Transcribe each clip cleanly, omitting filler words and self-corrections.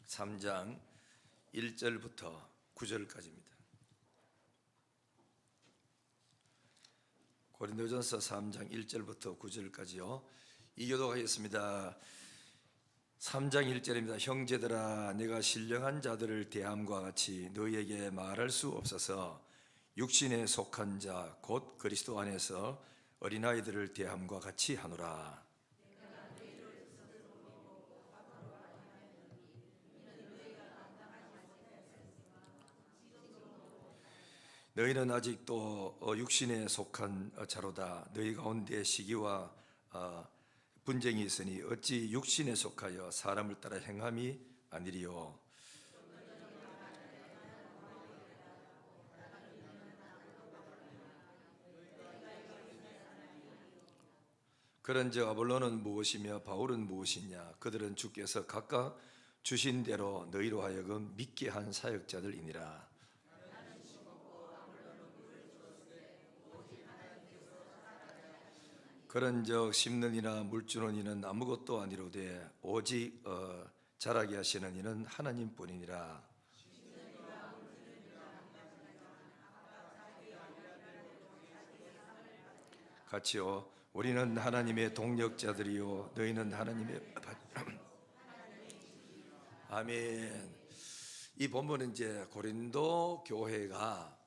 3장 1절부터 9절까지입니다. 고린도전서 3장 1절부터 9절까지요. 이교독하겠습니다. 3장 1절입니다. 형제들아, 내가 신령한 자들을 대함과 같이 너희에게 말할 수 없어서 육신에 속한 자 곧 그리스도 안에서 어린아이들을 대함과 같이 하노라. 너희는 아직도 육신에 속한 자로다. 너희 가운데 시기와 분쟁이 있으니 어찌 육신에 속하여 사람을 따라 행함이 아니리요. 그런즉 아볼로는 무엇이며 바울은 무엇이냐? 그들은 주께서 각각 주신 대로 너희로 하여금 믿게 한 사역자들이니라. 그런즉 심는 이나 물 주는 이는 아무것도 아니로되 오직 자라게 하시는 이는 하나님뿐이니라. 같이요. 우리는 하나님의 동력자들이요 너희는 하나님의 아멘. 이 본문은 이제 고린도 교회가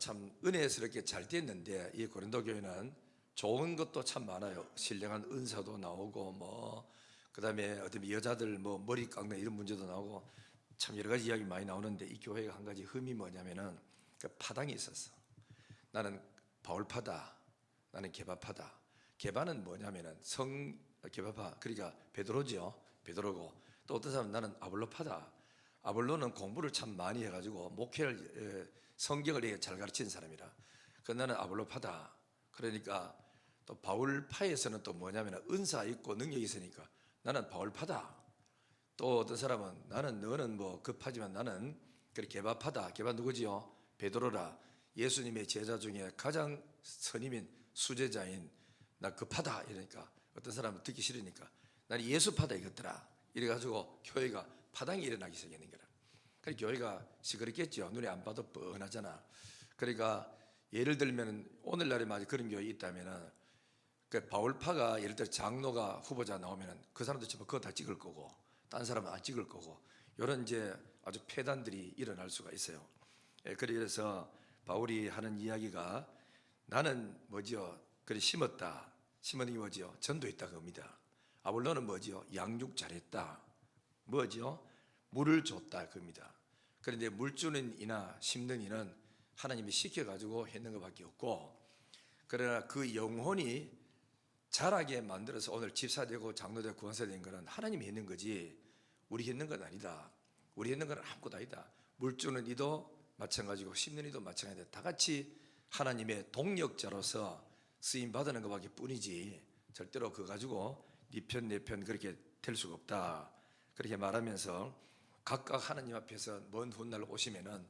참 은혜스럽게 잘 됐는데, 이 고린도 교회는 좋은 것도 참 많아요. 신령한 은사도 나오고 그다음에 어떤 여자들 머리 깎는 이런 문제도 나오고 참 여러 가지 이야기 많이 나오는데, 이 교회가 한 가지 흠이 뭐냐면은 그 파당이 있었어. 나는 바울파다, 나는 게바파다. 게바는 뭐냐면은 게바파, 그러니까 베드로죠. 베드로고, 또 어떤 사람은 나는 아볼로파다. 아볼로는 공부를 참 많이 해가지고 목회를 성경을 잘 가르치는 사람이라. 그 나는 아볼로파다. 그러니까 또 바울파에서는 또 뭐냐면 은사 있고 능력이 있으니까 나는 바울파다. 또 어떤 사람은 너는 급하지만 나는 게바파다. 게바 누구지요? 베드로라. 예수님의 제자 중에 가장 선임인 수제자인 나 급하다 이러니까 어떤 사람은 듣기 싫으니까 나는 예수파다 이것더라. 이래가지고 교회가 파당이 일어나기 시작하는 거라. 그러니까 교회가 시끄럽겠죠. 눈에 안 봐도 뻔하잖아. 그러니까 예를 들면 오늘날에 만약 그런 교회 있다면은 그 바울파가 예를 들어 장로가 후보자 나오면은 그 사람들 전부 그거 다 찍을 거고 딴 사람은 안 찍을 거고, 이런 이제 아주 폐단들이 일어날 수가 있어요. 그래서 바울이 하는 이야기가 나는 뭐지요? 그래 심었다. 심은 게 뭐지요? 전도했다 그겁니다. 아볼로는 뭐지요? 양육 잘했다. 뭐지요? 물을 줬다 그겁니다. 그런데 물 주는 이나 심는 이는 하나님이 시켜가지고 했는 것밖에 없고, 그러나 그 영혼이 자라게 만들어서 오늘 집사되고 장로되고 구원사 된 거는 하나님이 했는 거지 우리 했는 건 아니다. 우리 했는 건 아무것도 아니다. 물 주는 이도 마찬가지고 심는 이도 마찬가지다. 다 같이 하나님의 동력자로서 쓰임 받는 것밖에 뿐이지 절대로 그거 가지고 네 편 내 편 그렇게 될 수가 없다. 그렇게 말하면서 각각 하나님 앞에서 먼 훗날 오시면은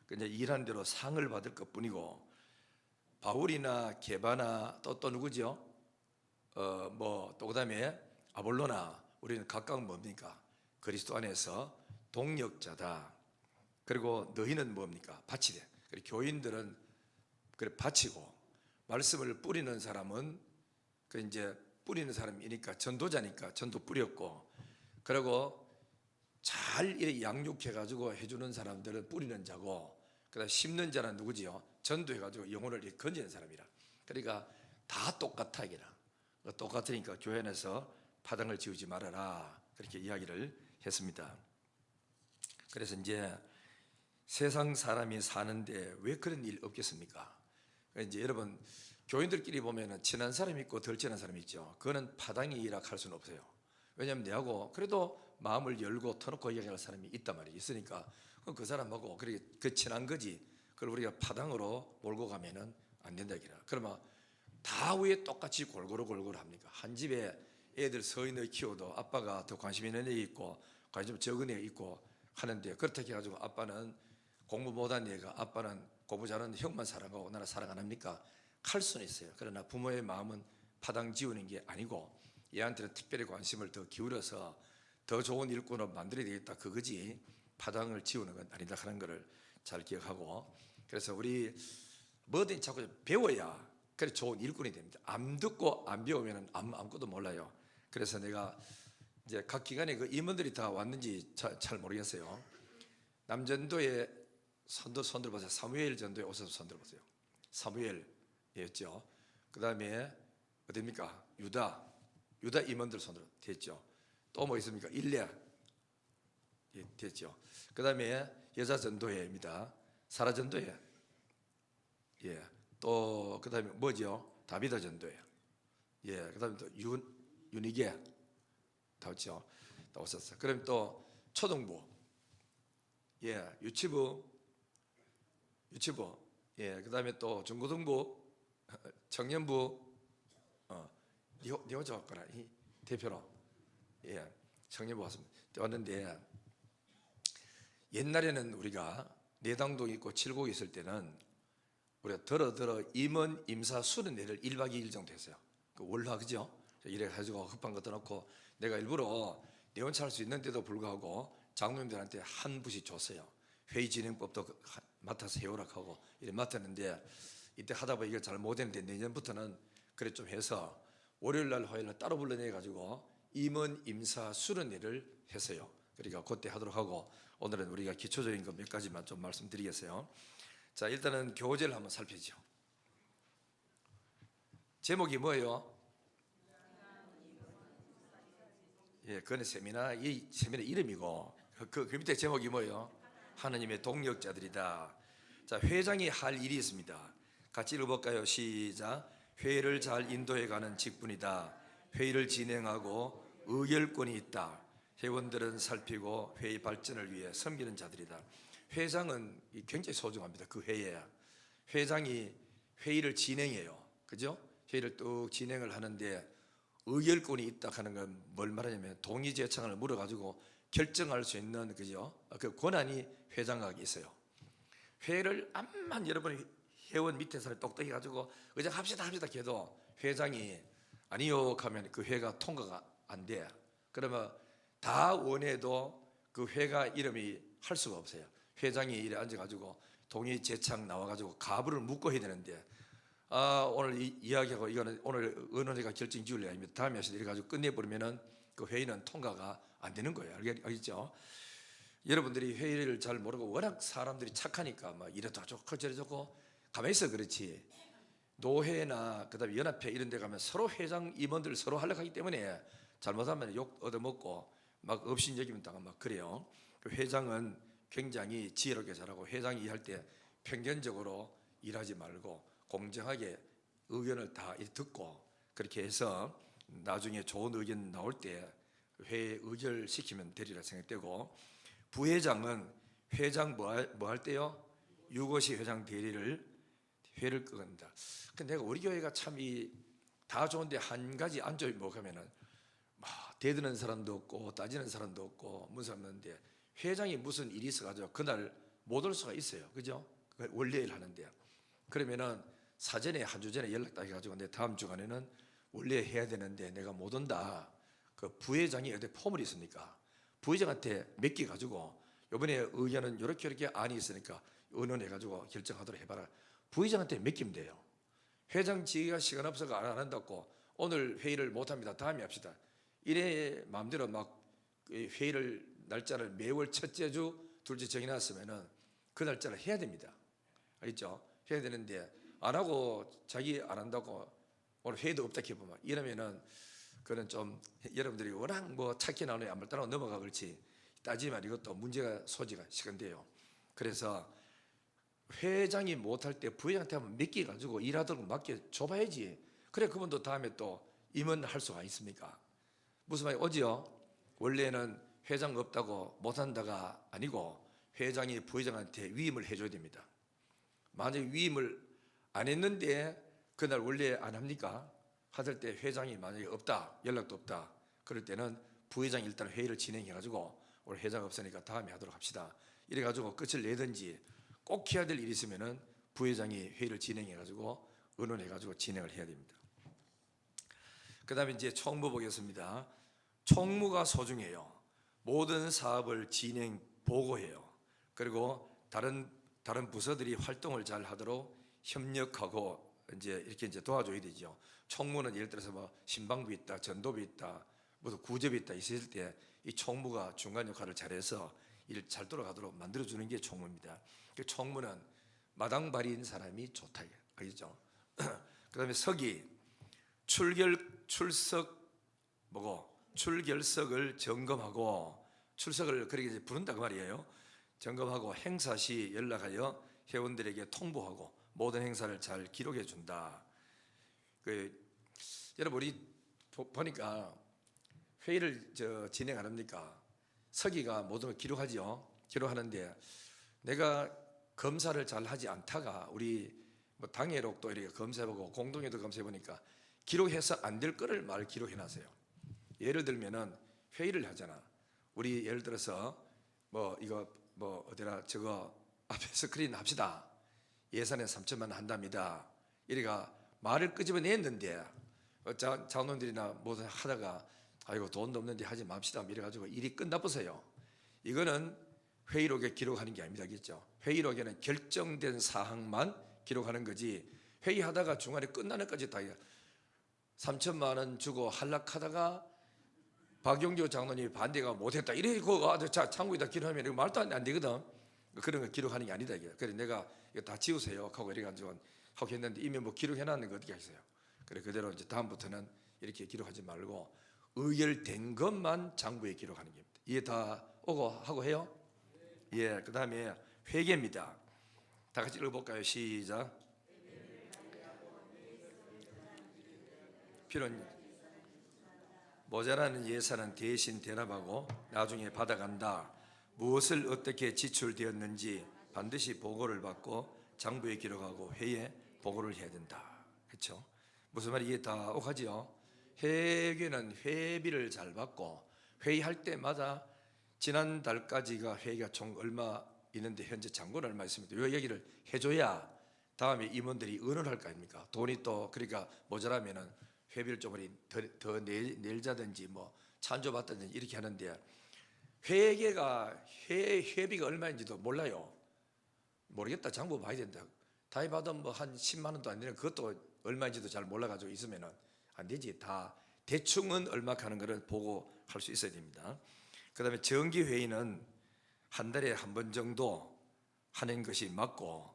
그냥 일한 대로 상을 받을 것 뿐이고, 바울이나 게바나 또 누구죠? 또 그다음에 아볼로나 우리는 각각 뭡니까? 그리스도 안에서 동력자다. 그리고 너희는 뭡니까? 밭이 돼. 그리고 교인들은 그래 밭이고, 말씀을 뿌리는 사람은 그 이제 뿌리는 사람이니까 전도자니까 전도 뿌렸고, 그리고 잘 이렇게 양육해가지고 해주는 사람들은 뿌리는 자고, 그다음 심는 자는 누구지요? 전도해가지고 영혼을 이렇게 건지는 사람이라. 그러니까 다 똑같아 이게라. 똑같으니까 교회 안에서 파당을 지우지 말아라 그렇게 이야기를 했습니다. 그래서 이제 세상 사람이 사는데 왜 그런 일 없겠습니까? 이제 여러분 교인들끼리 보면은 친한 사람이 있고 덜 친한 사람이 있죠. 그거는 파당이라 할 수는 없어요. 왜냐하면 내하고 그래도 마음을 열고 터놓고 이야기할 사람이 있단 말이에요. 있으니까 그럼 그 사람하고 그 친한 거지. 그걸 우리가 파당으로 몰고 가면은 안 된다 이라. 그러면 다 왜 똑같이 골고루 합니까? 한 집에 애들 서인을 키워도 아빠가 더 관심 있는 애 있고 관심 적은 애 있고 하는데, 그렇다고 해가지고 아빠는 공부 못한 애가 아빠는 공부 잘하는 형만 사랑하고 나는 사랑 안 합니까? 할 수는 있어요. 그러나 부모의 마음은 파당 지우는 게 아니고 얘한테는 특별히 관심을 더 기울여서 더 좋은 일꾼을 만들어야 되겠다, 그거지 파당을 지우는 건 아니다 하는 것을 잘 기억하고, 그래서 우리 뭐든 자꾸 배워야 그래 좋은 일꾼이 됩니다. 안 듣고 안 배우면 아무것도 몰라요. 그래서 내가 이제 각 기관에 그 임원들이 다 왔는지 잘 모르겠어요. 남전도에 손 들어보세요. 사무엘 전도에 오셔서 손 들어보세요. 사무엘이었죠. 그 다음에 어디입니까? 유다 임원들 손으로 됐죠. 또 뭐 있습니까? 일레 됐죠. 그 다음에 여자 전도회입니다. 사라 전도회. 또 그 다음에 뭐죠? 다비다 전도회. 그 다음에 또 윤희계 다 왔죠. 다 오셨어요. 그럼 또 초등부, 유치부, 그 다음에 또 중고등부, 청년부, 니오죠 거라 이 대표로, 청년부 왔습니다. 왔는데 옛날에는 우리가 내당동 있고 칠곡 있을 때는 우리가 더러 임원 임사 수련회를 1박 2일 정도 했어요. 그 월화, 그죠? 이래 가지고 급한 것도 넣고 내가 일부러 내원차할 수 있는데도 불구하고 장로님들한테 한 부씩 줬어요. 회의 진행법도 맡아서 해오라 하고 이래 맡았는데, 이때 하다 보니 이걸 잘 못했는데 내년부터는 그래 좀 해서 월요일날 화요일날 따로 불러내 가지고 임원 임사 수련회를 했어요. 그러니까 그때 하도록 하고, 오늘은 우리가 기초적인 것 몇 가지만 좀 말씀드리겠어요. 자, 일단은 교재를 한번 살피죠. 제목이 뭐예요? 그건 세미나, 이 세미나 이름이고, 그 밑에 제목이 뭐예요? 하나님의 동력자들이다. 자, 회장이 할 일이 있습니다. 같이 읽어볼까요? 시작. 회의를 잘 인도해가는 직분이다. 회의를 진행하고 의결권이 있다. 회원들은 살피고 회의 발전을 위해 섬기는 자들이다. 회장은 굉장히 소중합니다. 그 회의에 회장이 회의를 진행해요. 그죠? 회의를 뚝 진행을 하는데 의결권이 있다 하는 건 뭘 말하냐면 동의재창을 물어가지고 결정할 수 있는, 그죠? 그 권한이 회장에게 있어요. 회의를 암만 여러분이 회원 밑에서 똑똑히 가지고 의장 합시다 해도 회장이 아니요 하면 그 회가 통과가 안 돼. 그러면 다 원해도 그 회가 이름이 할 수가 없어요. 회장이 이래 앉아가지고 동의재창 나와가지고 가부를 묻고 해야 되는데, 오늘 이야기하고 이거는 오늘 의논회가 결정 지을 일입니다. 다음에 하시다 이래가지고 끝내버리면은 그 회의는 통과가 안 되는 거예요. 알겠죠? 여러분들이 회의를 잘 모르고 워낙 사람들이 착하니까 막 이래도 좋고 저래 좋고 가만히 있어 그렇지. 노회나 그다음에 연합회 이런 데 가면 서로 회장 임원들 서로 하려고 하기 때문에 잘못하면 욕 얻어먹고 막 업신여기면 당하고 막 그래요. 그 회장은 굉장히 지혜롭게 잘하고, 회장이 일할 때 편견적으로 일하지 말고 공정하게 의견을 다 듣고 그렇게 해서 나중에 좋은 의견 나올 때 회의 의결시키면 되리라 생각되고, 부회장은 회장 뭐 할 때요? 유고시 회장 대리를 회를 끄는다. 근데 내가 우리 교회가 참 다 좋은데 한 가지 안 좋은 뭐 하면은 막 대드는 사람도 없고 따지는 사람도 없고 무슨 사람 없는데, 회장이 무슨 일이 있어가지고 그날 못 올 수가 있어요. 그죠? 원래일 하는데 그러면은 사전에 한 주 전에 연락 딱 해가지고 내 다음 주간에는 원래 해야 되는데 내가 못 온다. 그 부회장이 어디 포물이 있습니까? 부회장한테 맡겨 가지고 이번에 의견은 이렇게 안이 있으니까 의논해 가지고 결정하도록 해봐라. 부회장한테 맡기면 돼요. 회장 지가 시간 없어서 안 한다고 오늘 회의를 못 합니다. 다음에 합시다. 이래 마음대로 막 회의를 날짜를 매월 첫째 주 둘째 정해놨으면은 그 날짜를 해야 됩니다. 알겠죠? 해야 되는데 안 하고 자기 안 한다고 오늘 회의도 없다 해보면 이러면은 그는 좀 여러분들이 워낙 뭐 착해 나오네 안 따라 넘어가 그렇지 따지면 이것도 문제가 소지가 시간돼요. 그래서 회장이 못할 때 부회장한테 한번 맡겨가지고 일하도록 맡겨 줘봐야지. 그래 그분도 다음에 또 임원할 수가 있습니까? 무슨 말이 오지요? 원래는 회장 없다고 못한다가 아니고 회장이 부회장한테 위임을 해줘야 됩니다. 만약에 위임을 안 했는데 그날 원래 안 합니까? 하들 때 회장이 만약에 없다, 연락도 없다, 그럴 때는 부회장이 일단 회의를 진행해가지고 오늘 회장 없으니까 다음에 하도록 합시다. 이래가지고 끝을 내든지, 꼭 해야 될 일이 있으면은 부회장이 회의를 진행해가지고 의논해가지고 진행을 해야 됩니다. 그다음에 이제 총무 보겠습니다. 총무가 소중해요. 모든 사업을 진행 보고해요. 그리고 다른 부서들이 활동을 잘 하도록 협력하고 이렇게 도와줘야 되죠. 총무는 예를 들어서 뭐 신방부 있다, 전도부 있다, 무슨 구접이 있다 있을 때 이 총무가 중간 역할을 잘해서 일 잘 돌아가도록 만들어주는 게 총무입니다. 그 총무는 마당발이인 사람이 좋다, 알겠죠? 그다음에 서기, 출결석을 점검하고, 출석을 그렇게 이제 부른다 그 말이에요. 점검하고 행사 시 연락하여 회원들에게 통보하고 모든 행사를 잘 기록해 준다. 여러분 우리 보니까 회의를 진행 안 합니까? 서기가 모든 걸 기록하지요. 기록하는데 내가 검사를 잘 하지 않다가 우리 뭐 당회록도 이렇게 검사해보고 공동회도 검사해보니까 기록해서 안 될 거를 말 기록해놨어요. 예를 들면은 회의를 하잖아. 우리 예를 들어서 뭐 이거 뭐 어디나 저거 앞에 스크린 합시다. 예산에 3천만 원 한답니다. 이래가 말을 끄집어냈는데 장로님들이나 뭐 하다가 아이고 돈도 없는데 하지 맙시다 이래가지고 일이 끝나버서요. 이거는 회의록에 기록하는 게 아닙니다, 겠죠? 회의록에는 결정된 사항만 기록하는 거지. 회의하다가 중간에 끝나는 까지 다 3천만 원 주고 할락하다가 박용조 장로님이 반대가 못했다 이래 그거 창구에다 기록하면 이거 말도 안 되거든. 그런 거 기록하는 게 아니다 이게. 그래 내가 이거 다 지우세요 하고 이래가지고 하고 했는데 이미 뭐 기록해놨는 거 어떻게 하겠어요? 그래 그대로 이제 다음부터는 이렇게 기록하지 말고 의결된 것만 장부에 기록하는 겁니다. 이해 다 오고 하고 해요? 예. 그 다음에 회계입니다. 다 같이 읽어볼까요? 시작. 필요한 모자라는 예산은 대신 대납하고 나중에 받아간다. 무엇을 어떻게 지출되었는지 반드시 보고를 받고 장부에 기록하고 회의에 보고를 해야 된다. 그렇죠? 무슨 말이 이해 다 오가지요? 회계는 회비를 잘 받고 회의할 때마다 지난달까지가 회의가 총 얼마 있는데 현재 잔고는 얼마 있습니다. 이 얘기를 해줘야 다음에 임원들이 의논할 거 아닙니까? 돈이 또 그러니까 모자라면은 회비를 좀 더 내자든지 뭐 찬조받든지 이렇게 하는데 회계가 회비가 얼마인지도 몰라요. 모르겠다. 장부 봐야 된다. 다 받으면 뭐 한 10만 원도 안 되는 그것도 얼마인지도 잘 몰라가지고 있으면은 안 되지. 다 대충은 얼마 하는 거를 보고 할 수 있어야 됩니다. 그다음에 정기 회의는 한 달에 한 번 정도 하는 것이 맞고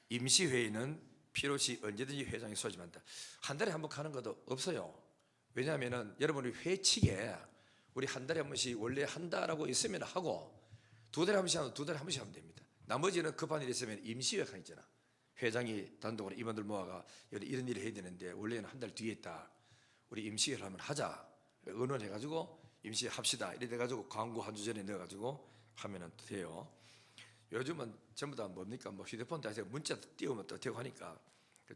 임시 회의는 필요시 언제든지 회장이 소집한다. 한 달에 한 번 하는 것도 없어요. 왜냐하면은 여러분이 회칙에 우리 한 달에 한 번씩 원래 한다라고 있으면 하고 두 달에 한 번씩 하면 두 달에 한 번씩 하면 됩니다. 나머지는 급한 일이 있으면 임시회가 있잖아. 회장이 단독으로 임원들 모아가 이런 일을 해야 되는데 원래는 한 달 뒤에 있다. 우리 임시회를 한번 하자. 의논해가지고 임시회 합시다. 이래 돼가지고 광고 한 주 전에 넣어가지고 하면은 돼요. 요즘은 전부 다 뭡니까? 뭐 휴대폰 다 해서 문자 띄우면 또 되고 하니까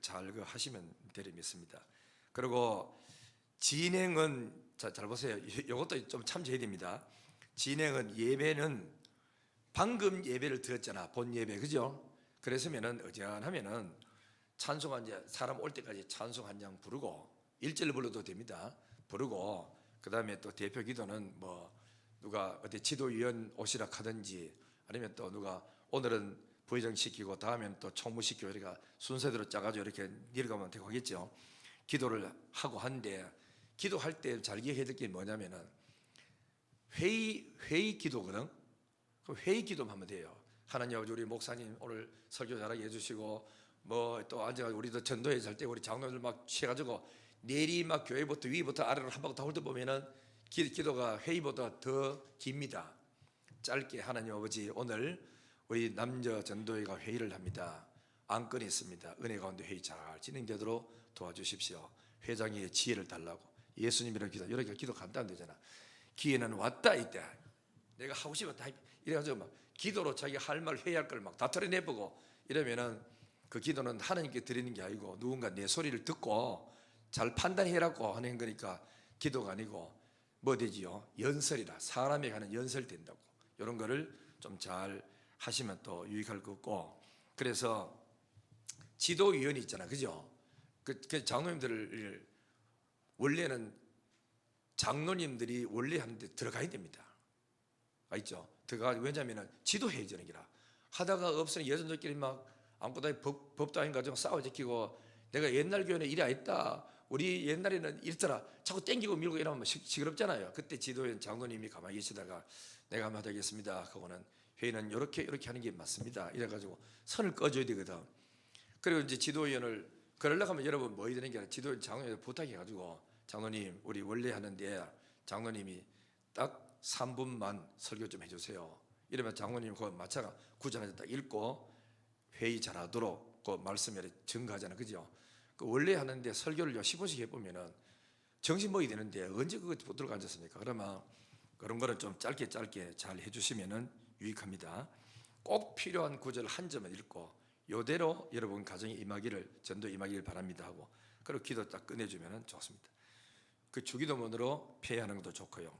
잘 하시면 되리 믿습니다. 그리고 진행은 잘 보세요. 이것도 좀 참조해야 됩니다. 진행은 예배는 방금 예배를 드렸잖아. 본 예배 그죠? 그랬으면은 어지간하면은 찬송 한 장, 사람 올 때까지 찬송 한 장 부르고 1절 불러도 됩니다. 부르고 그다음에 또 대표 기도는 뭐 누가 어디 지도위원 오시라 하든지 아니면 또 누가 오늘은 부회장 시키고 다음엔 또 총무 시키고 이렇게 순서대로 짜가지고 이렇게 내려가면 되고 하겠죠. 기도를 하고 한데 기도할 때 잘 기억해야 될 게 뭐냐면은 회의 기도거든. 그 회의 기도만 하면 돼요. 하나님 아버지 우리 목사님 오늘 설교 잘하게 해주시고 뭐 또 앉아가지고 우리도 전도회 잘 때 우리 장로들 막 취해가지고 내리 막 교회부터 위부터 아래로 한 바퀴 다 훑어보면은 기도가 회의보다 더 깁니다. 짧게 하나님 아버지 오늘 우리 남녀 전도회가 회의를 합니다. 안건이 있습니다. 은혜 가운데 회의 잘 진행되도록 도와주십시오. 회장의 지혜를 달라고 예수님이라고 기도 이렇게 기도 간단되잖아. 기회는 왔다 이때 내가 하고 싶으면 다 이래가지고 막 기도로 자기 할 말 회의할 걸 막 다 털어내보고 이러면은 그 기도는 하나님께 드리는 게 아니고 누군가 내 소리를 듣고 잘 판단해라고 하는 거니까 기도가 아니고 뭐 되지요? 연설이라 사람에게 하는 연설 된다고. 이런 거를 좀 잘 하시면 또 유익할 것 같고 그래서 지도위원이 있잖아 그죠? 그 장로님들을 원래는 장로님들이 원래 하는데 들어가야 됩니다. 알죠? 들어가, 왜냐하면 지도해야 되는 기라. 하다가 없으니 여자들끼리 막 아무것도 법도 아닌 가지고 싸워지키고, 내가 옛날 교회는 이래 했다, 우리 옛날에는 이랬더라, 자꾸 땡기고 밀고 이러면 시끄럽잖아요. 그때 지도인 장로님이 가만히 계시다가 내가 한마디 하겠습니다 하고는, 회의는 이렇게 하는 게 맞습니다 이래가지고 선을 꺼줘야 되거든. 그리고 이제 지도위원을 그러려고 하면 여러분 뭐 해야 되는 게 아니라 지도위원 장로님한테 부탁해가지고, 장로님 우리 원래 하는데 장로님이 딱 3분만 설교 좀 해주세요 이러면 장로님 그 마차가 구전에 딱 읽고 회의 잘하도록 그 말씀에 증거하잖아요. 그죠? 그 원래 하는데 설교를 10분씩 해보면은 정신 먹이 되는데 언제 그거 붙들고 앉았습니까? 그러면 그런 거는 좀 짧게 잘 해주시면은 유익합니다. 꼭 필요한 구절 한 점을 읽고 이대로 여러분 가정에 임하기를, 전도 임하기를 바랍니다 하고, 그리고 기도 딱 끝내주면은 좋습니다. 그 주기도문으로 폐회하는 것도 좋고요.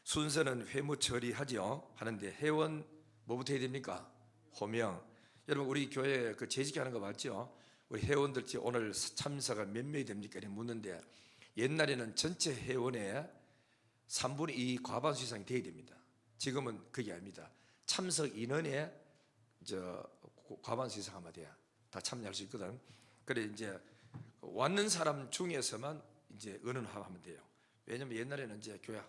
순서는 회무 처리하죠. 하는데 회원 뭐부터 해야 됩니까? 호명. 여러분 우리 교회 그 재직하는 거 맞죠? 우리 회원들 오늘 참사가 몇 명이 됩니까? 이렇게 묻는데, 옛날에는 전체 회원의 3분의 2 과반수 이상이 돼야 됩니다. 지금은 그게 아닙니다. 참석 인원의 과반수 이상 하면 돼야 다 참여할 수 있거든. 그래 이제 왔는 사람 중에서만 이제 의논하면 돼요. 왜냐면 옛날에는 이제 교회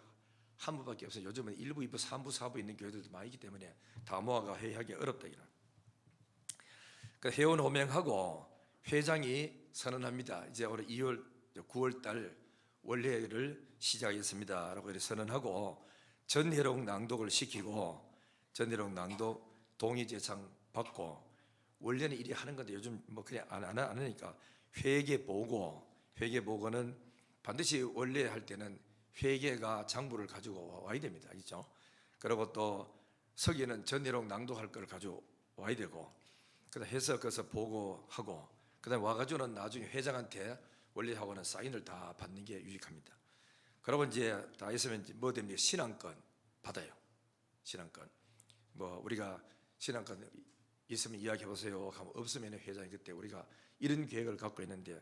한 부밖에 없어요. 요즘은 1부, 2부, 3부, 4부 있는 교회들도 많이 있기 때문에 다 모아가 회의하기 어렵다 이런. 그 회원 호명하고 회장이 선언합니다. 이제 올해 2월, 9월 달 원래를 시작하겠습니다라고 이렇게 선언하고, 전회록 낭독을 시키고, 전회록 낭독 동의 제창 받고, 원래는 이리 하는 건데 요즘 뭐 그냥 안 하니까 회계 보고는 반드시 원래 할 때는 회계가 장부를 가지고 와야 됩니다. 그렇죠? 그리고 또 서기는 전회록 낭독할 걸 가지고 와야 되고, 그다음 해서 그래서 보고하고, 그다음 와가지고는 나중에 회장한테 원래하고는 사인을 다 받는 게 유익합니다. 그러고 이제 다 있으면 이제 뭐 됩니까? 신앙권 받아요. 신앙권. 뭐 우리가 신앙권 있으면 이야기해 보세요 하면, 없으면 회장이 그때 우리가 이런 계획을 갖고 있는데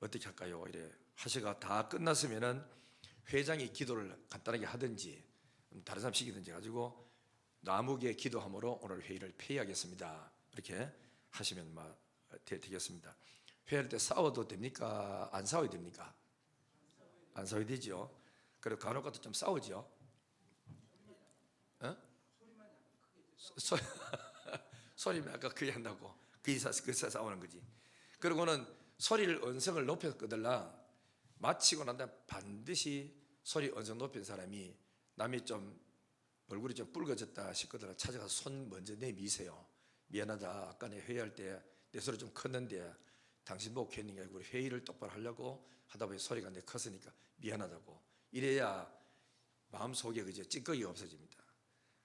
어떻게 할까요? 이래 하시가 다 끝났으면은 회장이 기도를 간단하게 하든지 다른 사람 시키든지 가지고 나무게 기도함으로 오늘 회의를 폐의하겠습니다. 이렇게 하시면 되겠습니다. 회의할 때 싸워도 됩니까? 안 싸워야 됩니까? 안 싸워야 되죠. 그리고 간혹 가다 좀 싸우죠. 어? 소리만 아까 크게 한다고 그래서 싸우는 거지. 그리고는 소리를 언성을 높여서 끄들라, 마치고 난 다음에 반드시 소리 언성 높인 사람이 남이 좀 얼굴이 좀 붉어졌다 싶거든 찾아가서 손 먼저 내미세요. 미안하다, 아까 내 회의할 때 내 소리 좀 컸는데 당신 보고 괜히 아니고 우리 회의를 똑바로 하려고 하다 보니 소리가 내 컸으니까 미안하다고. 이래야 마음속에 그저 찌꺼기가 없어집니다.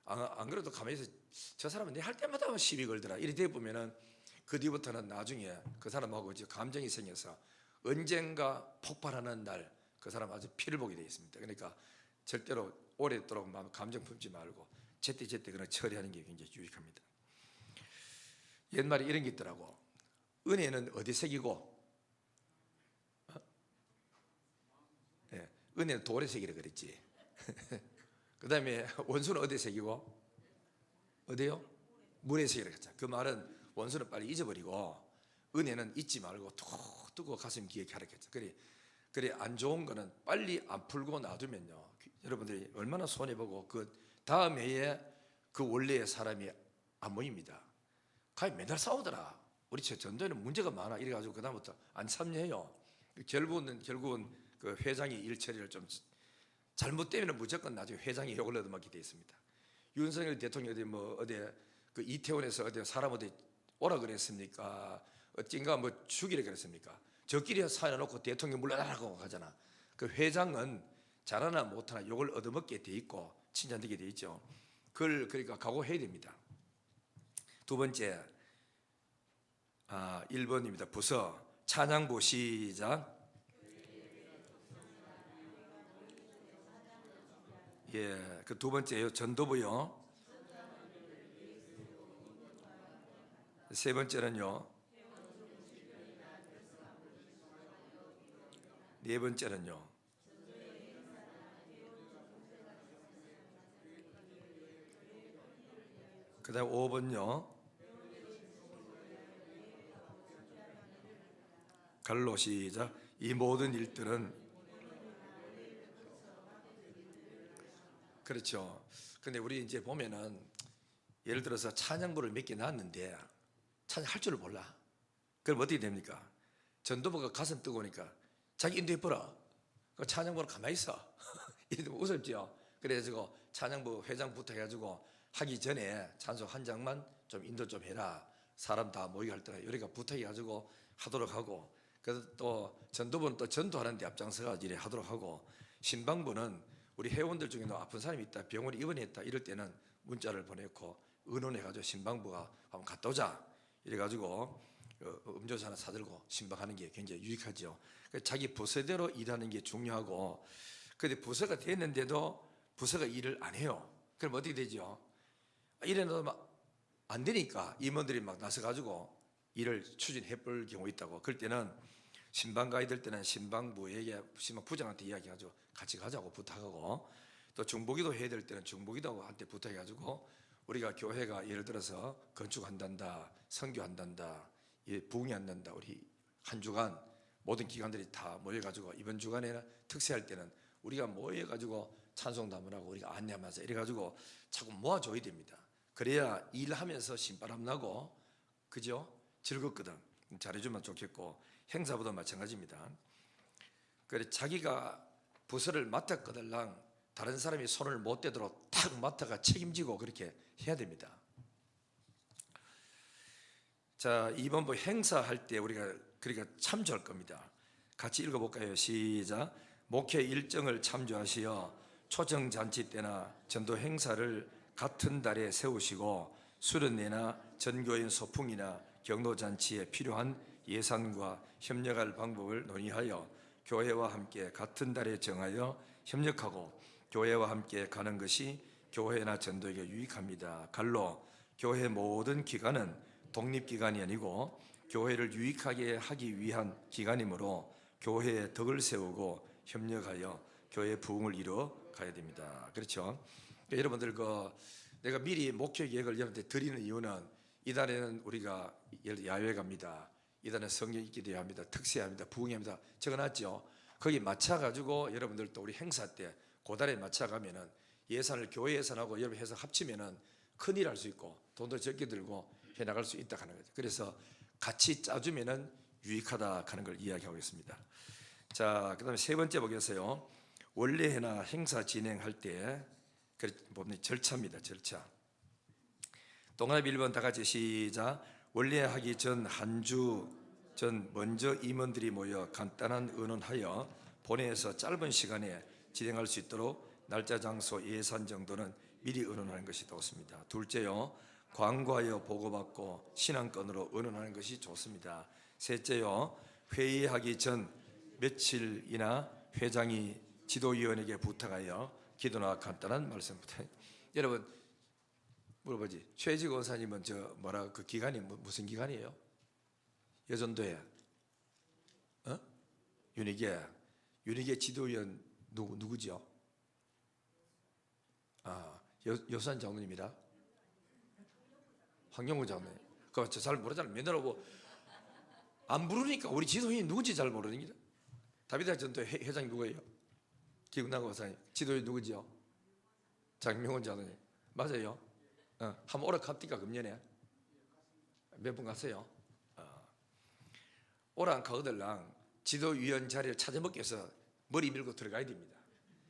안 그래도 가만히 있어, 저 사람은 내 할 때마다 시비 걸더라 이래 돼 보면은 그 뒤부터는 나중에 그 사람하고 이제 감정이 생겨서 언젠가 폭발하는 날 그 사람 아주 피를 보게 되어 있습니다. 그러니까 절대로 오랫도록 감정 품지 말고 제때제때 그런 처리하는 게 굉장히 유익합니다. 옛말에 이런 게 있더라고. 은혜는 어디 새기고, 네, 은혜는 돌에 새기라 그랬지. 그 다음에 원수는 어디에 새기고, 어디요? 물에 새기라 그랬잖아. 그 말은 원수는 빨리 잊어버리고 은혜는 잊지 말고 툭 뜨고 가슴 기억하라 했죠. 그래 안 좋은 거는 빨리 안 풀고 놔두면요, 여러분들이 얼마나 손해보고 그 다음 해에 그 원래의 사람이 안 모입니다. 가히 맨날 싸우더라. 우리 전도에는 문제가 많아 이래가지고 그 다음부터 안 참여해요. 결국은 그 회장이 일 처리를 좀 잘못되면 무조건 나중에 회장이 욕을 얻어먹게 되어 있습니다. 윤석열 대통령이 어디 그 이태원에서 어디 사람 어디 오라 그랬습니까? 어딘가 뭐 죽이라 그랬습니까? 저끼리 사여놓고 대통령 물러나라고 하잖아. 그 회장은 잘하나 못하나 욕을 얻어먹게 돼 있고 칭찬되게 돼 있죠. 그걸 그러니까 각오해야 됩니다. 두 번째, 1번입니다. 부서 찬양부 시작. 예, 그 두 번째요. 전도부요. 세 번째는요. 네 번째는요. 그다음 5번요. 갈로 시작. 이 모든 일들은 그렇죠. 근데 우리 이제 보면은 예를 들어서 찬양부를 몇 개 놨는데 찬양할 줄을 몰라. 그럼 어떻게 됩니까? 전도부가 가슴 뜨거우니까 자기 인도해보라. 그 찬양부를 가만히 있어. 이러면 웃었죠. 그래가지고 찬양부 회장 부탁해가지고 하기 전에 찬송 한 장만 좀 인도 좀 해라. 사람 다 모이게 할 때가 우리가 부탁해가지고 하도록 하고, 그래서 또 전도부는 또 전도하는데 앞장서가 이래 하도록 하고, 신방부는 우리 회원들 중에는 아픈 사람이 있다, 병원에 입원했다 이럴 때는 문자를 보내고 의논해가지고 신방부가 한번 갔다 오자 이래가지고 음료수 하나 사들고 신방하는 게 굉장히 유익하죠. 자기 부서대로 일하는 게 중요하고, 근데 부서가 됐는데도 부서가 일을 안 해요. 그럼 어떻게 되죠? 이래도 막 안 되니까 임원들이 막 나서가지고 일을 추진해 볼 경우 있다고. 그럴 때는 신방 가야 될 때는 신방부에게, 신방부장한테 이야기하죠. 같이 가자고 부탁하고, 또 중보기도 해야 될 때는 중보기도한테 부탁해가지고 우리가 교회가 예를 들어서 건축한단다, 선교한단다, 부흥한단다, 우리 한 주간 모든 기관들이 다 모여가지고 이번 주간에는 특세할 때는 우리가 모여가지고 찬송도 한번 하고 우리가 안내하면서 이래가지고 자꾸 모아줘야 됩니다. 그래야 일하면서 신바람 나고, 그죠? 즐겁거든. 잘해주면 좋겠고, 행사보다 마찬가지입니다. 그래 자기가 부서를 맡았거들랑 다른 사람이 손을 못 대도록 탁 맡아가 책임지고 그렇게 해야 됩니다. 자, 이번 뭐 행사할 때 우리가 그러니까 참조할 겁니다. 같이 읽어볼까요? 시작. 목회 일정을 참조하시어 초정 잔치 때나 전도 행사를 같은 달에 세우시고 수련회나 전교인 소풍이나 경로 잔치에 필요한 예산과 협력할 방법을 논의하여 교회와 함께 같은 달에 정하여 협력하고 교회와 함께 가는 것이 교회나 전도에게 유익합니다. 갈로 교회 모든 기관은 독립기관이 아니고 교회를 유익하게 하기 위한 기관이므로 교회의 덕을 세우고 협력하여 교회 부흥을 이루어 가야 됩니다. 그렇죠? 그러니까 여러분들 내가 미리 목회 계획을 여러분한테 드리는 이유는 이달에는 우리가 야외 갑니다. 이달에 성경 읽기도 해야 합니다. 특세합니다. 부흥합니다. 적어놨죠. 거기 맞춰가지고 여러분들도 우리 행사 때 그달에 맞춰가면은 예산을 교회 예산하고 여러분 해서 합치면은 큰일 할 수 있고 돈도 적게 들고 해 나갈 수 있다 하는 거죠. 그래서 같이 짜주면은 유익하다 하는 걸 이야기하고 있습니다. 자, 그다음에 세 번째 보겠어요. 원래나 행사 진행할 때 보면 절차입니다. 절차. 동아리 1번 다 같이 시작. 원래 하기 전 한 주 전 먼저 임원들이 모여 간단한 의논하여 본회에서 짧은 시간에 진행할 수 있도록 날짜, 장소, 예산 정도는 미리 의논하는 것이 좋습니다. 둘째요, 광고하여 보고받고 신앙권으로 의논하는 것이 좋습니다. 셋째요, 회의하기 전 며칠이나 회장이 지도위원에게 부탁하여 기도나 간단한 말씀 부탁. 여러분 물어보지. 최지고 원사님은 그 기간이 무슨 기간이에요? 여전도에 윤희계 지도위원 누구죠? 여수산 장로님이라 황영우 장로님. 그거 잘 모르잖아요. 맨날 오고 안 부르니까 우리 지도위원이 누군지 잘 모르는 게. 다비다 전도 회장이 누구예요? 기국나고 원사님. 지도위원 누구죠? 장명훈 장로님. 맞아요. 한번 오라 갑니까? 금년에 몇 분 갔어요? 오라 안 가거들랑 지도위원 자리를 찾아먹기 위해서 머리 밀고 들어가야 됩니다.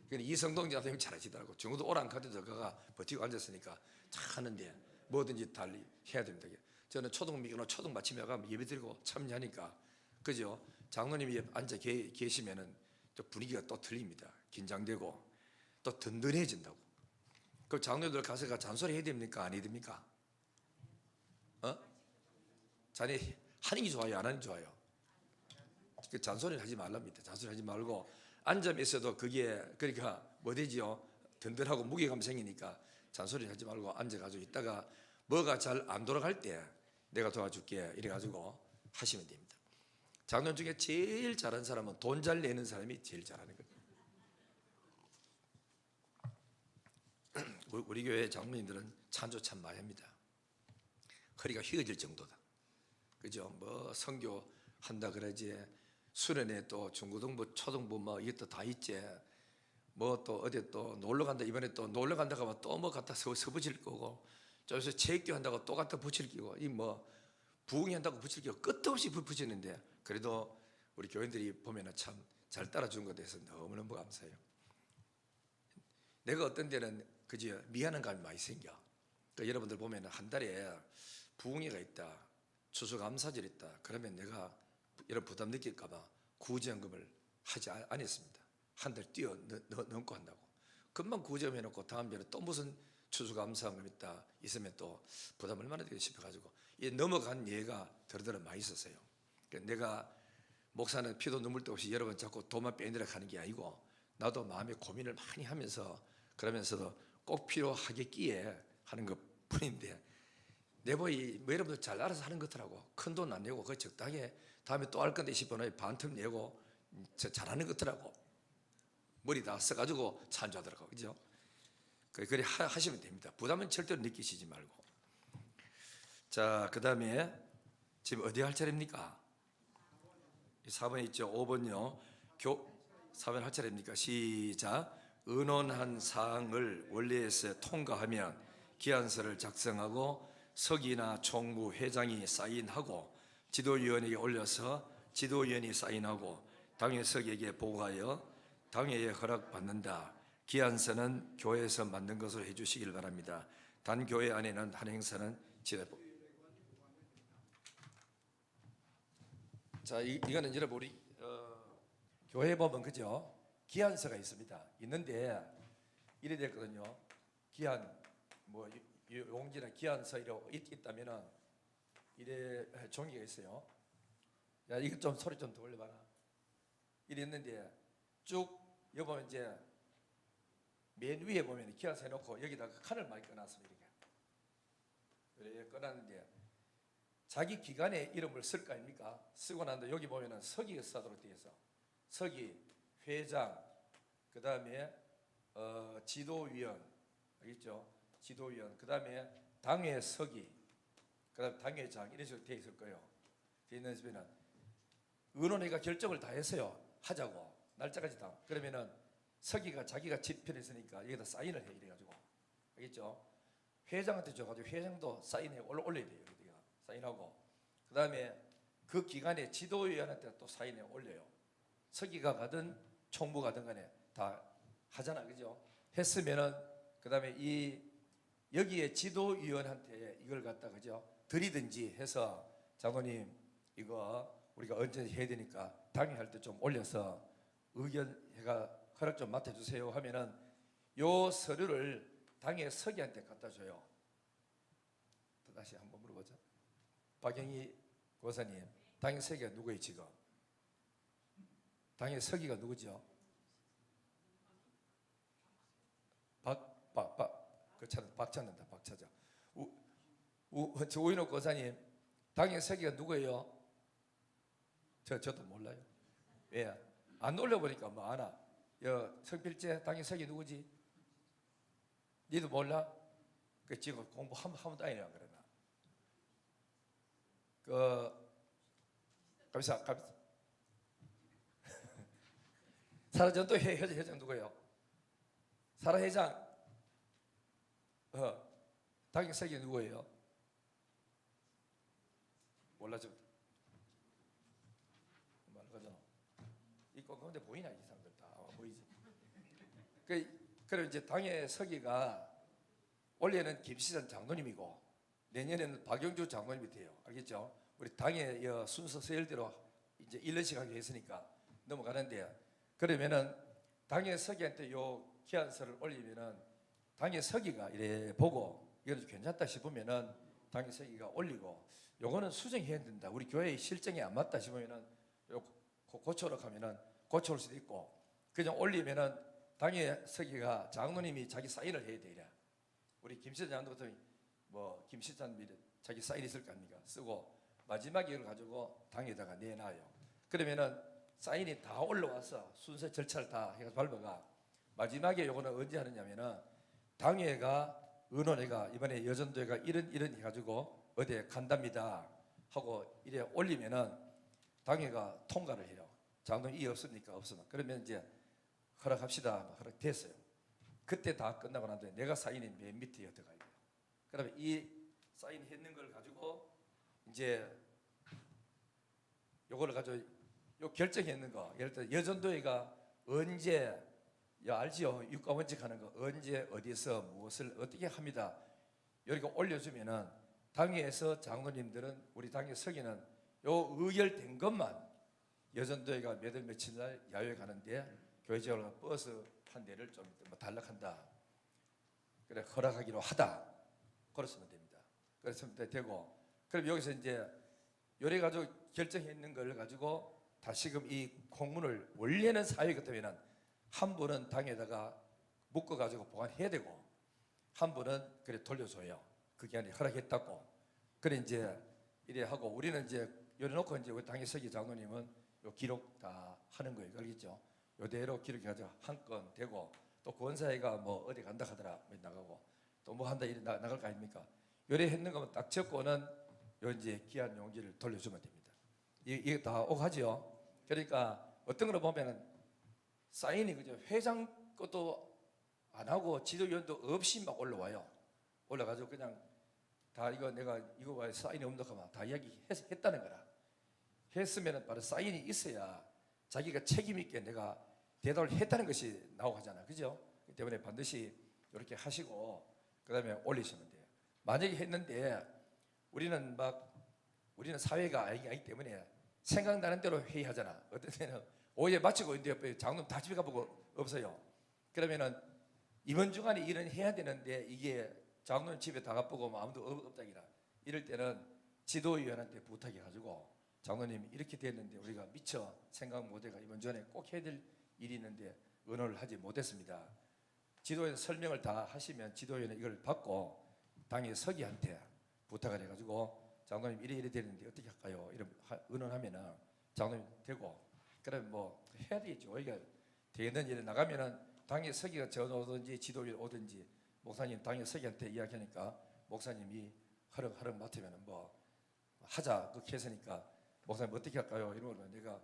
그러니까 이성동 장로님이 잘하시더라고. 중국도 오라 안 가도 저가 버티고 앉았으니까 잘 하는데 뭐든지 달리 해야 됩니다. 저는 초등 미교나 초등 마치면 예배 드리고 참여하니까, 그죠? 장로님이 앉아 계시면은 또 분위기가 또 틀립니다. 긴장되고 또 든든해진다고. 그 장로들 가서 잔소리 해야 됩니까? 안 해야 됩니까? 자네 하는 게 좋아요? 안 하는 게 좋아요? 그 잔소리를 하지 말랍니다. 잔소리 하지 말고 앉아면 있어도 그게 그러니까 뭐 되지요? 든든하고 무게감 생기니까 잔소리 하지 말고 앉아가지고 있다가 뭐가 잘 안 돌아갈 때 내가 도와줄게 이래가지고 하시면 됩니다. 장로님 중에 제일 잘하는 사람은 돈 잘 내는 사람이 제일 잘하는 거예요. 우리 교회 장로님들은 찬조 참 많이 합니다. 허리가 휘어질 정도다. 그죠? 뭐 선교 한다 그러지. 수련회 또 중고등부, 초등부 뭐 이게 또 다 있지. 뭐 또 어디 또 놀러 간다, 이번에 또 놀러 간다고 하면 또 뭐 갖다 서붙일 거고, 저기서 체육교 한다고 또 갖다 붙일 끼고, 이 뭐 부흥회 한다고 붙일 끼고 끝도 없이 붙이는데, 그래도 우리 교인들이 보면은 참 잘 따라준 것에 대해서 너무너무 감사해요. 내가 어떤 데는 그저 미안한 감이 많이 생겨. 그러니까 여러분들 보면은 한 달에 부흥회가 있다, 추수감사절 있다, 그러면 내가 여러분 부담 느낄까봐 구제연금을 하지 않았습니다. 한 달 뛰어 넘고 한다고. 금방 구제금 해놓고 다음 주에 또 무슨 추수감사금 있다 있으면 또 부담 얼마나 되겠 싶어가지고 넘어간 예가 더러더러 많이 있었어요. 그러니까 내가 목사는 피도 눈물도 없이 여러분 자꾸 돈만 빼내려 하는 게 아니고, 나도 마음에 고민을 많이 하면서 그러면서도 꼭 필요하겠기에 하는 것 뿐인데, 내보이 뭐 여러분들 잘 알아서 하는 것더라고. 큰 돈 안 내고 그 적당히 다음에 또 할 건데 싶어는 반틈 내고 잘하는 것더라고. 머리 다 써가지고 찬조하더라고. 그죠? 그래 하시면 됩니다. 부담은 절대로 느끼시지 말고. 자, 그 다음에 지금 어디 할 차례입니까? 4번에 있죠. 5번요. 4번 할 차례입니까? 시작. 의논한 사항을 원래에서 통과하면 기한서를 작성하고 서기나 총무 회장이 사인하고 지도위원에게 올려서 지도위원이 사인하고 당회 서기에게 보고하여 당회에 허락받는다. 기한서는 교회에서 만든 것으로 해주시길 바랍니다. 단 교회 안에는 한 행사는 자, 이거는 여러분 우리 교회 보면 그죠? 기한서가 있습니다. 있는데 이래 됐거든요. 기한 뭐 용지나 기한서 이렇게 있다면은 이래 종이가 있어요. 야, 이거 좀 소리 좀 더 올려봐라. 이래 있는데 쭉 여기 보면 이제 맨 위에 보면 기한서 해놓고 여기다가 칸을 많이 꺼놨습니다. 이렇게 꺼놨는데 자기 기관의 이름을 쓸 거 아닙니까? 쓰고 난다 여기 보면은 서기가 쓰도록 되어 있어. 서기, 회장, 그 다음에 지도위원, 알겠죠? 지도위원, 그 다음에 당회 서기, 그 다음에 당회장 이런 식으로 되어 있을 거예요. 되어 있는 집에는 의논회가 결정을 다 했어요. 하자고 날짜까지 다. 그러면은 서기가 자기가 집필했으니까 여기다 사인을 해 이래가지고, 알겠죠? 회장한테 줘가지고 회장도 사인해 올려야 돼요. 사인하고 그 다음에 그 기간에 지도위원한테 또 사인해 올려요. 서기가 가든 총무가 가든 간에 다 하잖아, 그죠? 했으면은 그 다음에 여기에 지도위원한테 이걸 갖다 그죠? 드리든지 해서 장로님 이거 우리가 언제 해야 되니까 당회할 때 좀 올려서 의견해가 허락 좀 맡아주세요 하면은 요 서류를 당회 서기한테 갖다 줘요. 또 다시 한번 물어보자. 박영희 고사님, 당의 서기가 누구예요 지금? 당의 서기가 누구죠? 박 찾는다. 박 찾아. 우인옥 고사님, 당의 서기가 누구예요? 저도 몰라요. 왜? 안 올려보니까 뭐 아나. 성필재 당의 서기 누구지? 니도 몰라? 그 지금 공부 한 번도 안 해요 그러나. 감사. 사라 전도 회장 누구예요? 사라 회장 당의 서기 누구예요? 몰라죠. 말하잖아. 이거 가운데 보이나 이 사람들 다 보이지? 그럼 이제 당의 서기가 올해는 김시선 장로님이고 내년에는 박영주 장로님이 돼요. 알겠죠? 우리 당의 순서 서열대로 이제 1년씩 하게 했으니까 넘어가는데, 그러면은 당의 서기한테 요 기한서를 올리면은 당의 서기가 이래 보고 이건 괜찮다 싶으면은 당의 서기가 올리고, 요거는 수정해야 된다. 우리 교회의 실정에 안 맞다 싶으면은 요 고쳐놓고 하면은 고쳐올 수도 있고, 그냥 올리면은 당의 서기가 장로님이 자기 사인을 해야 돼. 이래. 우리 김시찬 장로 같은 뭐 김시찬 자기 사인 있을 거 아닙니까? 쓰고 마지막에 이걸 가지고 당에다가 내놔요. 그러면은 사인이 다 올라와서 순서 절차를 다 해서 밟아가 마지막에 요거는 언제 하느냐면은 당회가 의논회가 이번에 여전도회가 이런 해가지고 어디에 간답니다 하고 이래 올리면은 당회가 통과를 해요. 장로님 이해 없습니까? 없으면 그러면 이제 허락합시다. 허락됐어요. 그때 다 끝나고 난 뒤에 내가 사인이 맨 밑에 들어가야 돼요. 그러면 이 사인했는 걸 가지고 이제 요거를 가지고 요 결정했는 거, 예를 들어 여전도회가 언제, 알지요? 육가원칙 하는 거 언제 어디서 무엇을 어떻게 합니다. 여기가 올려주면은 당회에서 장로님들은 우리 당회 서기는 요 의결된 것만 여전도회가 몇 월 며칠 날 야외 가는데 교회적으로 버스 한 대를 좀 달락한다. 그래 허락하기로 하다. 그렇으면 됩니다. 그렇으면 되고 그럼 여기서 이제 요래 가지고 결정했는 걸 가지고 다시금 이 공문을 원래는 사회 같으면은 한 분은 당에다가 묶어 가지고 보관해야 되고 한 분은 그래 돌려줘요. 그게 아니 허락했다고. 그래 이제 이래 하고 우리는 이제 요래 놓고 이제 우리 당의 서기 장로님은 요 기록 다 하는 거예요. 알겠죠? 요대로 기록해가지고 한 건 되고 또 권사회가 뭐 어디 간다 하더라 나가고 또 뭐 한다 이래 나갈 거 아닙니까? 요래 했는 거면 딱 적고는 요 이제 귀한 용기를 돌려주면 됩니다. 이게 다 오가지요. 그러니까 어떤 걸로 보면은 사인이 그죠? 회장 것도 안 하고 지도위원도 없이 막 올라와요. 올라가지고 그냥 다 이거 내가 이거 왜 사인이 없는 거 하면 다 이야기했다는 거라. 했으면은 바로 사인이 있어야 자기가 책임 있게 내가 대답을 했다는 것이 나오잖아, 그죠? 그 때문에 반드시 이렇게 하시고 그다음에 올리시면 돼요. 만약에 했는데 우리는 사회가 아니기 때문에 생각나는 대로 회의하잖아. 어떤 때는 오후에 마치고 있는데 장로님 다 집에 가보고 없어요. 그러면은 이번 주간에 일은 해야 되는데 이게 장로님 집에 다 가보고 뭐 아무도 없다기라. 이럴 때는 지도위원한테 부탁해가지고 장로님 이렇게 됐는데 우리가 미처 생각 못해가 이번 주간에 꼭 해야 될 일이 있는데 의논을 하지 못했습니다. 지도위원 설명을 다 하시면 지도위원은 이걸 받고 당의 서기한테 부탁을 해가지고 장로님 이래 되는데 어떻게 할까요? 이런 의논하면은 장로님 되고 그러면 뭐 해야 되겠죠. 이게 되는 일에 나가면은 당의 서기가 전 오든지 지도위원 오든지 목사님 당의 서기한테 이야기하니까 목사님이 허락 맡으면은 뭐 하자 그렇게 했으니까 목사님 어떻게 할까요? 이런 걸 내가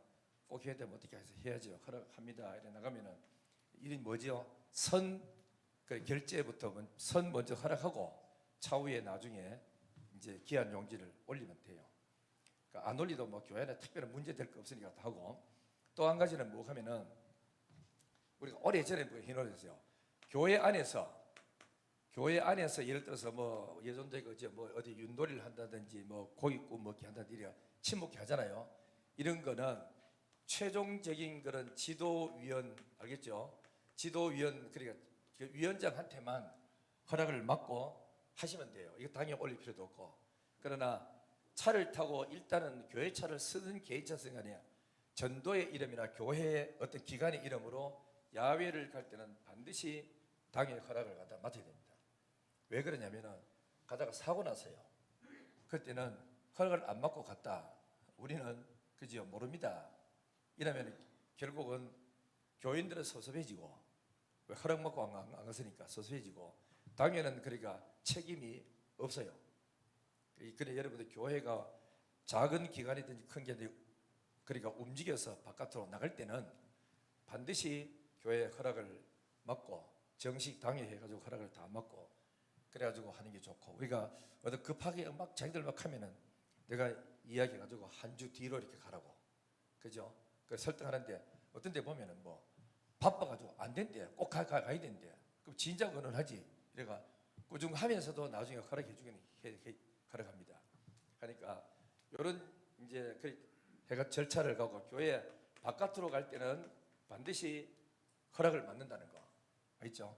꼭 해야 되면 어떻게 해서 해야죠. 허락합니다. 이래 나가면은 일이 뭐지요? 그 결제부터 선 먼저 허락하고 차후에 나중에 이제 기한 용지를 올리면 돼요. 그러니까 안 올리도 뭐 교회는 특별한 문제 될 거 없으니까 다 하고 또 한 가지는 뭐 하면은 우리가 오래전에 뭐 해놓으셨어요. 교회 안에서 예를 들어서 뭐 예전도에 뭐 어디 윷놀이를 한다든지 뭐 고기 구워 먹기 한다든지 이래 친목회 하잖아요. 이런 거는 최종적인 그런 지도위원 알겠죠? 지도위원 그러니까 그 위원장한테만 허락을 받고 하시면 돼요. 이거 당연히 올릴 필요도 없고. 그러나 차를 타고 일단은 교회 차를 쓰든 개인차 쓰든 간에 전도의 이름이나 교회의 어떤 기관의 이름으로 야외를 갈 때는 반드시 당의 허락을 갖다 맡아야 됩니다. 왜 그러냐면은 가다가 사고 났어요. 그때는 허락을 안 받고 갔다. 우리는 그지요 모릅니다. 이러면 결국은 교인들은 섭섭해지고 왜 허락 받고 안 갔으니까 섭섭해지고 당연은 그러니까 책임이 없어요. 그래 여러분들 교회가 작은 기관이든지 큰 기관이든지 그러니까 움직여서 바깥으로 나갈 때는 반드시 교회 허락을 받고 정식 당회해가지고 허락을 다 받고 그래가지고 하는 게 좋고 우리가 어떤 급하게 막 자기들 막 하면은 내가 이야기해가지고 한 주 뒤로 이렇게 가라고 그죠? 그 설득하는데 어떤 데 보면은 뭐 바빠가지고 안 된대 꼭 가야 된대 그럼 진작 의논하지 이래가 꾸준하면서도 나중에 허락해 주기는 허락합니다. 그러니까 이런 이제 해가 절차를 가고 교회 바깥으로 갈 때는 반드시 허락을 받는다는 거 알죠?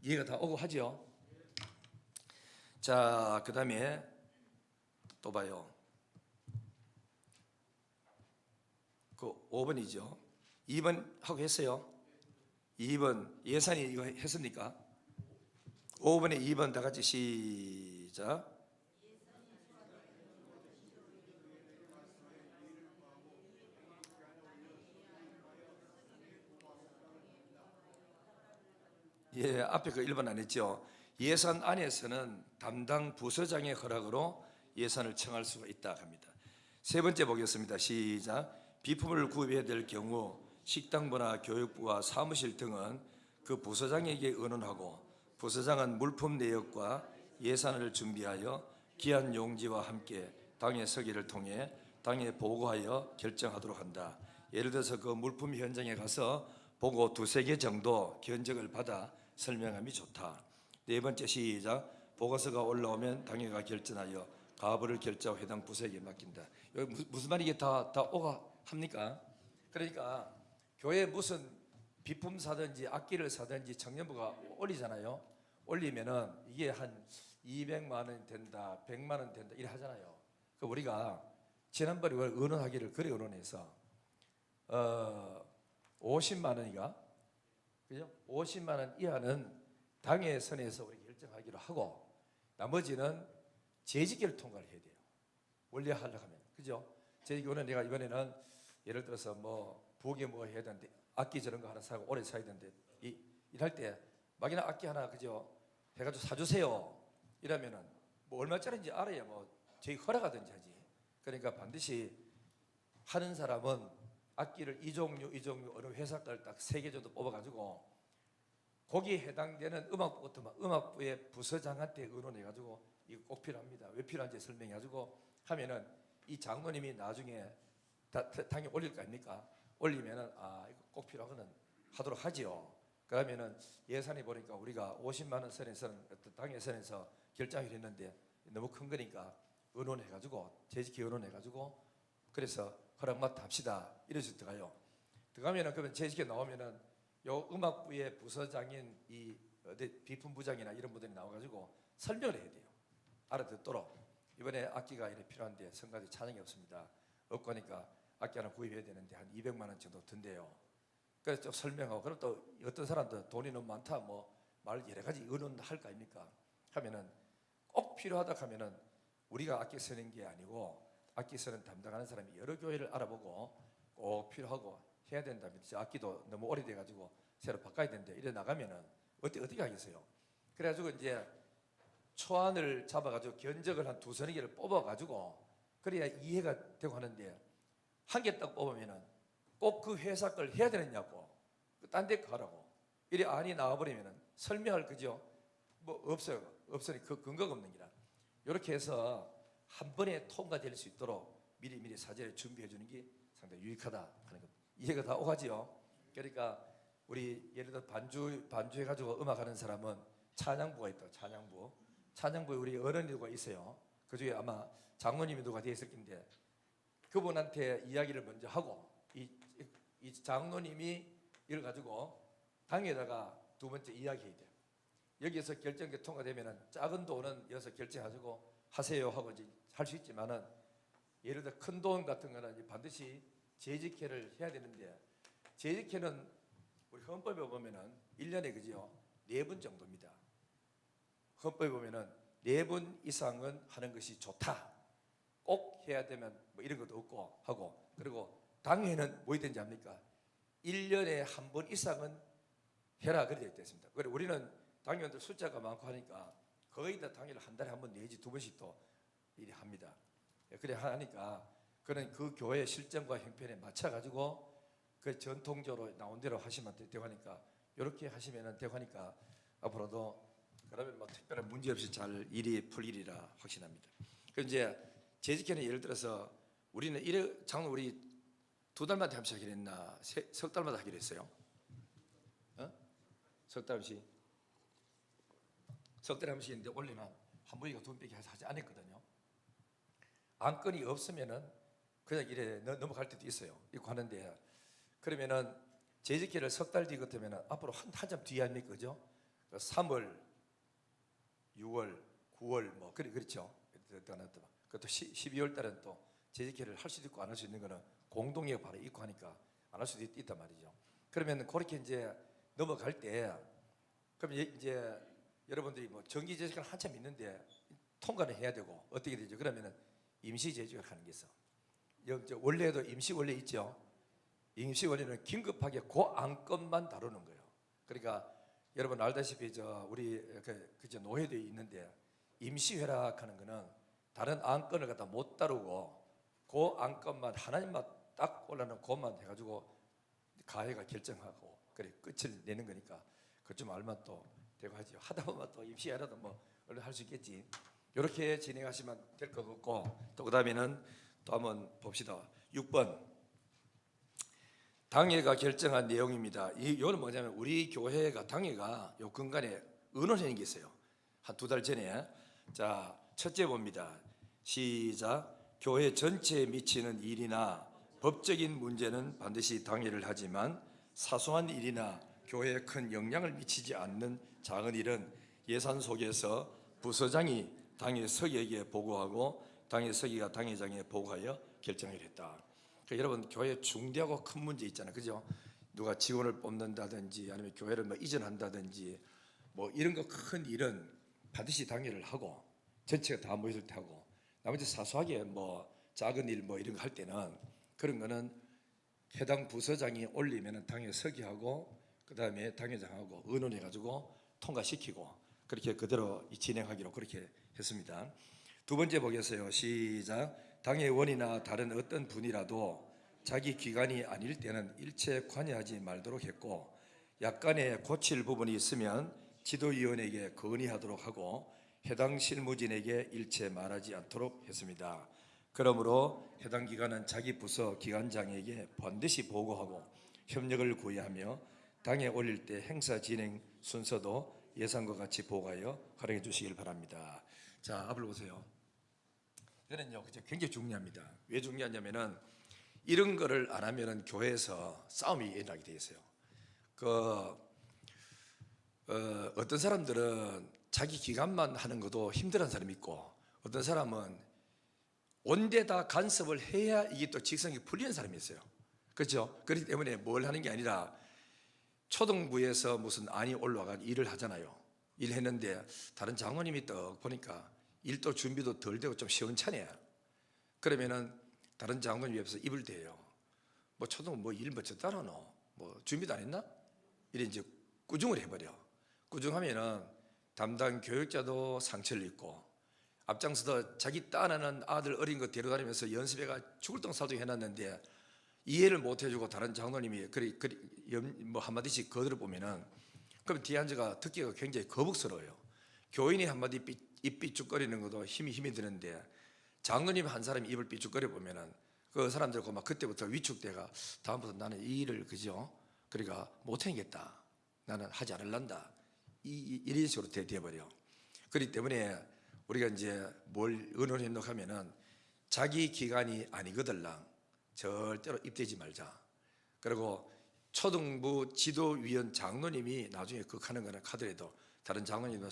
이해가 다 오고 하죠? 자, 그 다음에 또 봐요. 그 5번이죠. 2번 하고 했어요. 2번 예산이 이거 했습니까? 5번에 2번 다 같이 시작. 예, 앞에 그 1번 안 했죠. 예산 안에서는 담당 부서장의 허락으로 예산을 청할 수가 있다 합니다. 세 번째 보겠습니다. 시작. 비품을 구입해야 될 경우 식당부나 교육부와 사무실 등은 그 부서장에게 의논하고 부서장은 물품 내역과 예산을 준비하여 기한 용지와 함께 당의 서기를 통해 당에 보고하여 결정하도록 한다. 예를 들어서 그 물품 현장에 가서 보고 두세 개 정도 견적을 받아 설명함이 좋다. 네 번째 시작. 보고서가 올라오면 당회가 결정하여 가부를 결정하고 해당 부서에게 맡긴다. 여기 무슨 말이 이게 다 오가 합니까? 그러니까 교회 무슨 비품 사든지 악기를 사든지 청년부가 올리잖아요. 올리면은 이게 한 200만 원이 된다, 100만 원 된다 이래 하잖아요. 그 우리가 지난번에 의논하기를 그래 의논해서 50만 원이가 그죠? 50만 원 이하는 당의 선에서 우리 결정하기로 하고 나머지는 재직결 통과를 해야 돼요. 원래 하려고 하면 그죠? 재직결은 내가 이번에는 예를 들어서 뭐 부엌에 뭐 해야 되는데 악기 저런 거 하나 사고 오래 사야 되는데 일할 때 막이나 악기 하나 그죠? 해가지고 사주세요. 이러면은 뭐 얼마짜리인지 알아야 뭐 저희 허락하든지 하지. 그러니까 반드시 하는 사람은 악기를 이 종류 어느 회사 걸 딱 3개 정도 뽑아가지고 거기에 해당되는 음악부부터 음악부의 부서장한테 의논해가지고 이거 꼭 필요합니다. 왜 필요한지 설명해가지고 하면은 이 장로님이 나중에 당연히 올릴 거 아닙니까? 올리면은 이거 꼭 필요하거든 하도록 하지요. 그러면은 예산이 보니까 우리가 50만 원 선에서는 당의 선에서 결정을 했는데 너무 큰 거니까 의논해가지고 재직기 의논해가지고 그래서 허락마다 합시다 이래서 들어가요. 들어가면은 그러면 재직기 나오면은 요 음악부의 부서장인 이 비품부장이나 이런 분들이 나와가지고 설명을 해야 돼요. 알아듣도록. 이번에 악기가 이래 필요한데 성가대 찬양이 없습니다. 없고 하니까 악기 하나 구입해야 되는데 한 200만 원 정도 든대요. 그래서 좀 설명하고 그럼 또 어떤 사람들 돈이 너무 많다 뭐 말 여러 가지 의논할 거 아닙니까? 하면은 꼭 필요하다 하면은 우리가 악기 쓰는 게 아니고 악기 쓰는 담당하는 사람이 여러 교회를 알아보고 꼭 필요하고 해야 된다면 악기도 너무 오래돼가지고 새로 바꿔야 되는데 이래 나가면은 어떻게 하겠어요? 그래가지고 이제 초안을 잡아가지고 견적을 한 2-3개를 뽑아가지고 그래야 이해가 되고 하는데 한 개 딱 뽑으면은 꼭 그 회사 걸 해야 되느냐고 딴 데 가라고 이래 안이 나와버리면은 설명할 그죠? 뭐 없어요. 없으니 그 근거가 없는 기라. 이렇게 해서 한 번에 통과될 수 있도록 미리 사전에 준비해 주는 게 상당히 유익하다 하는 것. 이해가 다 오가지요. 그러니까 우리 예를 들어 반주해 가지고 음악하는 사람은 찬양부가 있다. 찬양부에 우리 어른들과 있어요. 그 중에 아마 장로님이 누가 되어 있을 텐데 그분한테 이야기를 먼저 하고 이 장로님이 이걸 가지고 당에다가 두 번째 이야기해야 돼요. 여기에서 결정이 통과되면은 작은 돈은 여기서 결정하시고 하세요 하고 이제 할 수 있지만은 예를 들어 큰 돈 같은 거는 반드시 재직회를 해야 되는데 재직회는 우리 헌법에 보면은 1년에 그죠? 4번 정도입니다. 헌법에 보면은 4번 이상은 하는 것이 좋다. 꼭 해야 되면 뭐 이런 것도 없고 하고 그리고 당회는 뭐 있든지 합니까? 1년에 한 번 이상은 해라 그렇게 되어 있습니다. 그래 우리는 당회원들 숫자가 많고 하니까 거의 다 당회를 한 달에 한 번 내지 2번씩 또 일이 합니다. 그래 하니까 그는 그 교회의 실정과 형편에 맞춰 가지고 그 전통적으로 나온 대로 하시면 되고 하니까 이렇게 하시면 되고 하니까 앞으로도 그러면 뭐 특별한 문제 없이 잘 일이 풀리리라 확신합니다. 그 이제 재직회는 예를 들어서 우리는 장로 우리 2달마다 한 번씩 하기로 했나 석 달마다 하기로 했어요. 석 달 한씩 석 달에 한 번씩 했는데 원래는 한 번이가 2번밖에 하지 않았거든요. 안건이 없으면은 그냥 이래 넘어갈 때도 있어요. 이거 하는데 그러면은 재직기를 석 달 뒤 같으면은 앞으로 한참 뒤에 아닙니까, 그죠? 3월, 6월, 9월 뭐 그렇죠. 그것도 12월 달은 또 재직기를 할 수도 있고 안 할 수 있는 거는 공동에 바로 있고 하니까 안 할 수도 있단 말이죠. 그러면 그렇게 이제 넘어갈 때 그럼 이제 여러분들이 뭐 정기 재직은 한참 있는데 통과를 해야 되고 어떻게 되죠? 그러면은 임시 재직을 하는 게 있어. 원래도 임시 원래 있죠. 임시 원래는 긴급하게 그 안건만 다루는 거예요. 그러니까 여러분 알다시피 우리 그저 노예들이 있는데 임시회락하는 거는 다른 안건을 갖다 못 다루고 그 안건만 하나님만 딱 올라는 것만 해가지고 가해가 결정하고 그래 끝을 내는 거니까 그 좀 알면 또 되고 하지. 하다 보면 또 임시회라도 뭐 얼른 할 수 있겠지. 이렇게 진행하시면 될 것 같고, 또 그다음에는 또 한번 봅시다. 6번 당회가 결정한 내용입니다. 이거는 뭐냐면 우리 교회가 당회가 요 근간에 의논한 게 있어요. 한 2달 전에. 자, 첫째 봅니다. 시작. 교회 전체에 미치는 일이나 법적인 문제는 반드시 당회를 하지만 사소한 일이나 교회에 큰 영향을 미치지 않는 작은 일은 예산 속에서 부서장이 당회 서기에게 보고하고 당회 서기가 당회장에 보고하여 결정을 했다. 그러니까 여러분 교회 중대하고 큰 문제 있잖아요, 그죠? 누가 직원을 뽑는다든지 아니면 교회를 뭐 이전한다든지 뭐 이런 거 큰 일은 반드시 당회를 하고 전체가 다 모였을 때 하고, 나머지 사소하게 뭐 작은 일 뭐 이런 거 할 때는 그런 거는 해당 부서장이 올리면은 당회 서기하고 그 다음에 당회장하고 의논해가지고 통과시키고 그렇게 그대로 진행하기로 그렇게 했습니다. 2번째 보겠어요. 시작. 당회원이나 다른 어떤 분이라도 자기 기관이 아닐 때는 일체 관여하지 말도록 했고, 약간의 고칠 부분이 있으면 지도위원에게 건의하도록 하고 해당 실무진에게 일체 말하지 않도록 했습니다. 그러므로 해당 기관은 자기 부서 기관장에게 반드시 보고하고 협력을 구해하며 당에 올릴 때 행사 진행 순서도 예상과 같이 보고하여 활용해 주시길 바랍니다. 자, 앞을 보세요. 이거는요, 굉장히 중요합니다. 왜 중요하냐면은 이런 거를 안 하면은 교회에서 싸움이 일어나게 돼 있어요. 어떤 사람들은 자기 기간만 하는 것도 힘들어하는 사람이 있고, 어떤 사람은 온데다 간섭을 해야 이게 또 직성이 풀리는 사람이 있어요. 그렇죠? 그렇기 때문에 뭘 하는 게 아니라 초등부에서 무슨 안이 올라가 일을 하잖아요. 일했는데 다른 장로님이 딱 보니까 일도 준비도 덜 되고 좀 시원찮아요. 그러면은 다른 장로님 옆에서 입을 대요. 뭐 초등부 뭐 일 멋졌다나 너? 뭐 준비도 안 했나? 이래 이제 꾸중을 해버려. 꾸중하면은 담당 교육자도 상처를 입고 앞장서서 자기 딸하는 아들 어린 거 데려다니면서 연습해가 죽을 똥살도 해놨는데 이해를 못 해주고 다른 장로님이 뭐 한마디씩 거들어 보면은 그럼 뒤에 앉아가 듣기가 굉장히 거북스러워요. 교인이 한마디 입 삐죽거리는 것도 힘이 드는데 장로님 한 사람이 입을 삐죽거려 보면은 그 사람들 막 그때부터 위축돼가 다음부터 나는 이 일을 그죠? 그러니까 못 하겠다. 나는 하지 않을란다. 이런 식으로 돼버려. 그렇기 때문에 우리가 이제 뭘 의논했노 하면은 자기 기간이 아니거들랑 절대로 입대지 말자. 그리고 초등부 지도위원 장로님이 나중에 그거 하는 거는 하더라도 다른 장로님은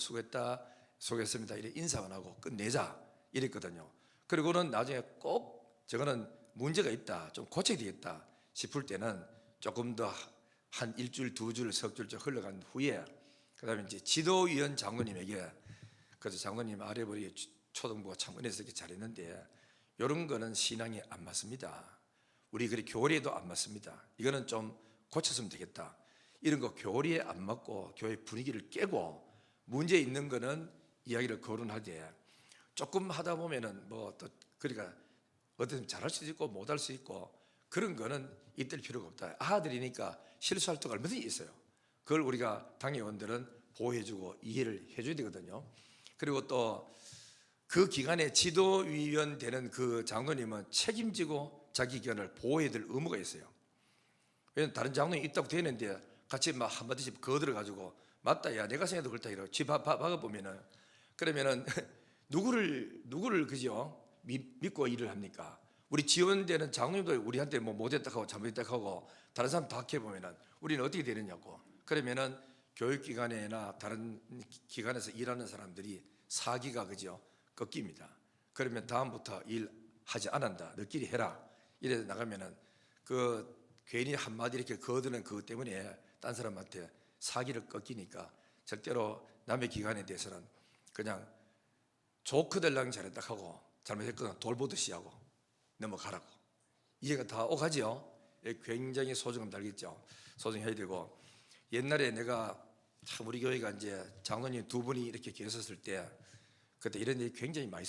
수고했습니다 이래 인사만 하고 끝내자 이랬거든요. 그리고는 나중에 꼭 저거는 문제가 있다, 좀 고쳐야 되겠다 싶을 때는 조금 더 한 1줄, 2줄, 석줄 좀 흘러간 후에 그 다음에 이제 지도위원 장로님에게, 그래서 장로님 아래 우리 초등부가 참 은혜스럽게 잘했는데 이런 거는 신앙에 안 맞습니다. 우리 그리 교리에도 안 맞습니다. 이거는 좀 고쳤으면 되겠다. 이런 거 교리에 안 맞고 교회 분위기를 깨고 문제 있는 거는 이야기를 거론하되 조금 하다 보면은 뭐 또 그러니까 어떤 잘할 수도 있고 못할 수 있고 그런 거는 이때릴 필요가 없다. 아들이니까 실수할 때가 얼마든지 있어요. 그걸 우리가 당회원들은 보호해주고 이해를 해줘야 되거든요. 그리고 또 그 기간에 지도위원 되는 그 장로님은 책임지고 자기 기관을 보호해야 될 의무가 있어요. 왜냐면 다른 장로님이 있다고 되는데 같이 막 한마디씩 거들어가지고 맞다, 야 내가 생각해도 그렇다 이러고 쥐 박아보면은 그러면은 누구를 그죠? 믿고 일을 합니까? 우리 지원되는 장로님도 우리한테 뭐 못했다 하고 잘못했다 하고 다른 사람 다 해보면은 우리는 어떻게 되느냐고. 그러면은 교육기관이나 다른 기관에서 일하는 사람들이 사기가 그죠? 꺾입니다. 그러면 다음부터 일하지 않는다. 너끼리 해라. 이래 나가면은 그 괜히 한마디 이렇게 거드는 그것 때문에 딴 사람한테 사기를 꺾이니까 절대로 남의 기관에 대해서는 그냥 조크들랑 잘했다 하고 잘못했거나 돌보듯이 하고 넘어가라고. 이해가 다 오가지요? 굉장히 소중함 달겠죠. 소중해야 되고, 옛날에 내가 참 우리 교회가 이제 장로님 두 분이 이렇게 계셨을 때 그때 이런 일이 굉장히 많이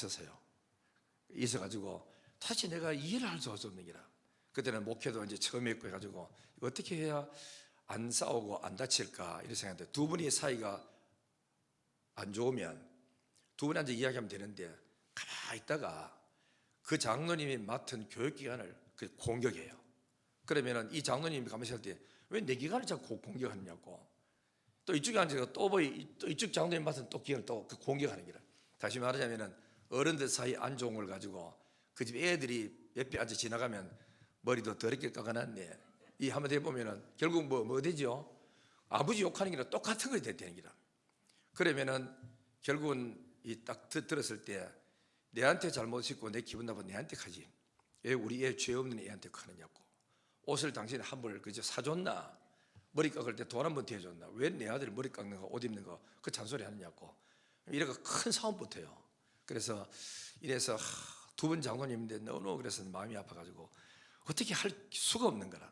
있어가지고 다시 내가 이해를 할 수 없었는 게라. 그때는 목회도 이제 처음 했고 해가지고 어떻게 해야 안 싸우고 안 다칠까 이런 생각인데, 두 분이 사이가 안 좋으면 두 분이 앉아 이야기하면 되는데 가만히 있다가 그 장로님이 맡은 교육기관을 공격해요. 그러면은 이 장로님이 가만히 있을 때 왜 내 기관을 자꾸 공격하느냐고, 또 이쪽에 앉아서 또 이쪽 장로님 맡은 또 기관을 또 공격하는 기라. 다시 말하자면은 어른들 사이 안 좋은 걸 가지고 그 집 애들이 옆에 앉아 지나가면 머리도 더럽게 깎아놨네, 이 한번 해보면은 결국 뭐 되죠? 아버지 욕하는 게랑 똑같은 거 되는 기라. 그러면은 결국은 이 딱 들었을 때 내한테 잘못 있고 내 기분 나빠 내한테 가지, 왜 우리 애 죄 없는 애한테 하느냐고. 옷을 당신이 한 벌 그저 사줬나, 머리 깎을 때 돈 한 번 대줬나, 왜 내 아들 머리 깎는 거 옷 입는 거 그 잔소리 하느냐고. 이래가 큰 싸움 붙어요. 그래서 이래서 두 분 장로님인데 너무 그래서 마음이 아파가지고 어떻게 할 수가 없는 거라.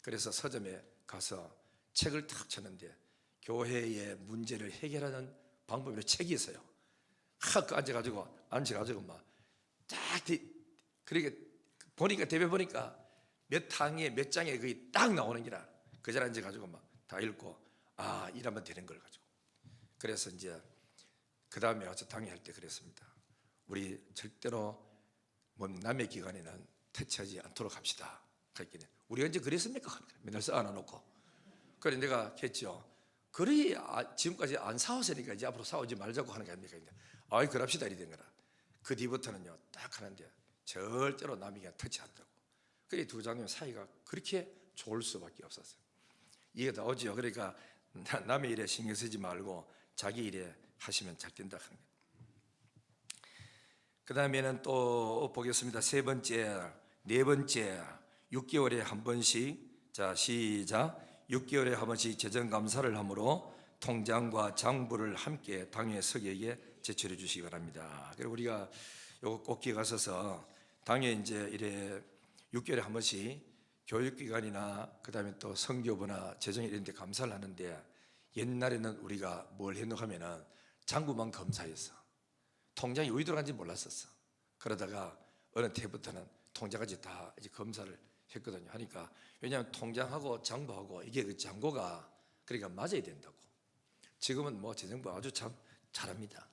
그래서 서점에 가서 책을 탁 쳤는데 교회의 문제를 해결하는 방법으로 책이 있어요. 그 앉아가지고 막딱 그렇게 보니까 대배 보니까 몇 항에 몇 장에 그게 딱 나오는 기라. 그 자리에 앉아가지고 막 다 읽고 이러면 되는 걸 가지고. 그래서 이제 그 다음에 와서 당회할 때 그랬습니다. 우리 절대로 남의 기관에는 퇴치하지 않도록 합시다. 그랬더니 우리 언제 그랬습니까? 맨날 쌓아놓고. 그래 내가 했죠. 그리 지금까지 안 싸웠으니까 이제 앞으로 싸우지 말자고 하는 게 아닙니까? 그럽시다 이리 된 거라. 그 뒤부터는요 딱 하는데 절대로 남이 그냥 터치한다고. 그래 두 장님 사이가 그렇게 좋을 수밖에 없었어요. 이게 다 오죠. 그러니까 남의 일에 신경 쓰지 말고 자기 일에 하시면 잘 된다 하는 거예요. 그 다음에는 또 보겠습니다. 네 번째 6개월에 한 번씩, 자 시작, 6개월에 한 번씩 재정감사를 하므로 통장과 장부를 함께 당회 서기에게 제출해 주시기 바랍니다. 그리고 우리가 요거 꼭 기억하셔서 당회 이제 이래 6개월에 한 번씩 교육기관이나 그 다음에 또 성교부나 재정 이런 데 감사를 하는데, 옛날에는 우리가 뭘 했는가 하면은 장부만 검사했어. 통장이 어디 들어간지 몰랐었어. 그러다가 어느 때부터는 통장까지 다 이제 검사를 했거든요. 하니까 왜냐하면 통장하고 장부하고 이게 그 장고가 그러니까 맞아야 된다고. 지금은 뭐 재정부 아주 참 잘합니다.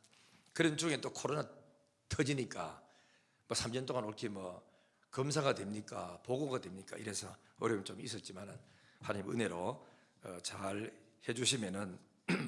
그런 중에 또 코로나 터지니까 3년 동안 이렇게 검사가 됩니까? 보고가 됩니까? 이래서 어려움이 좀 있었지만은 하나님 은혜로 잘 해주시면은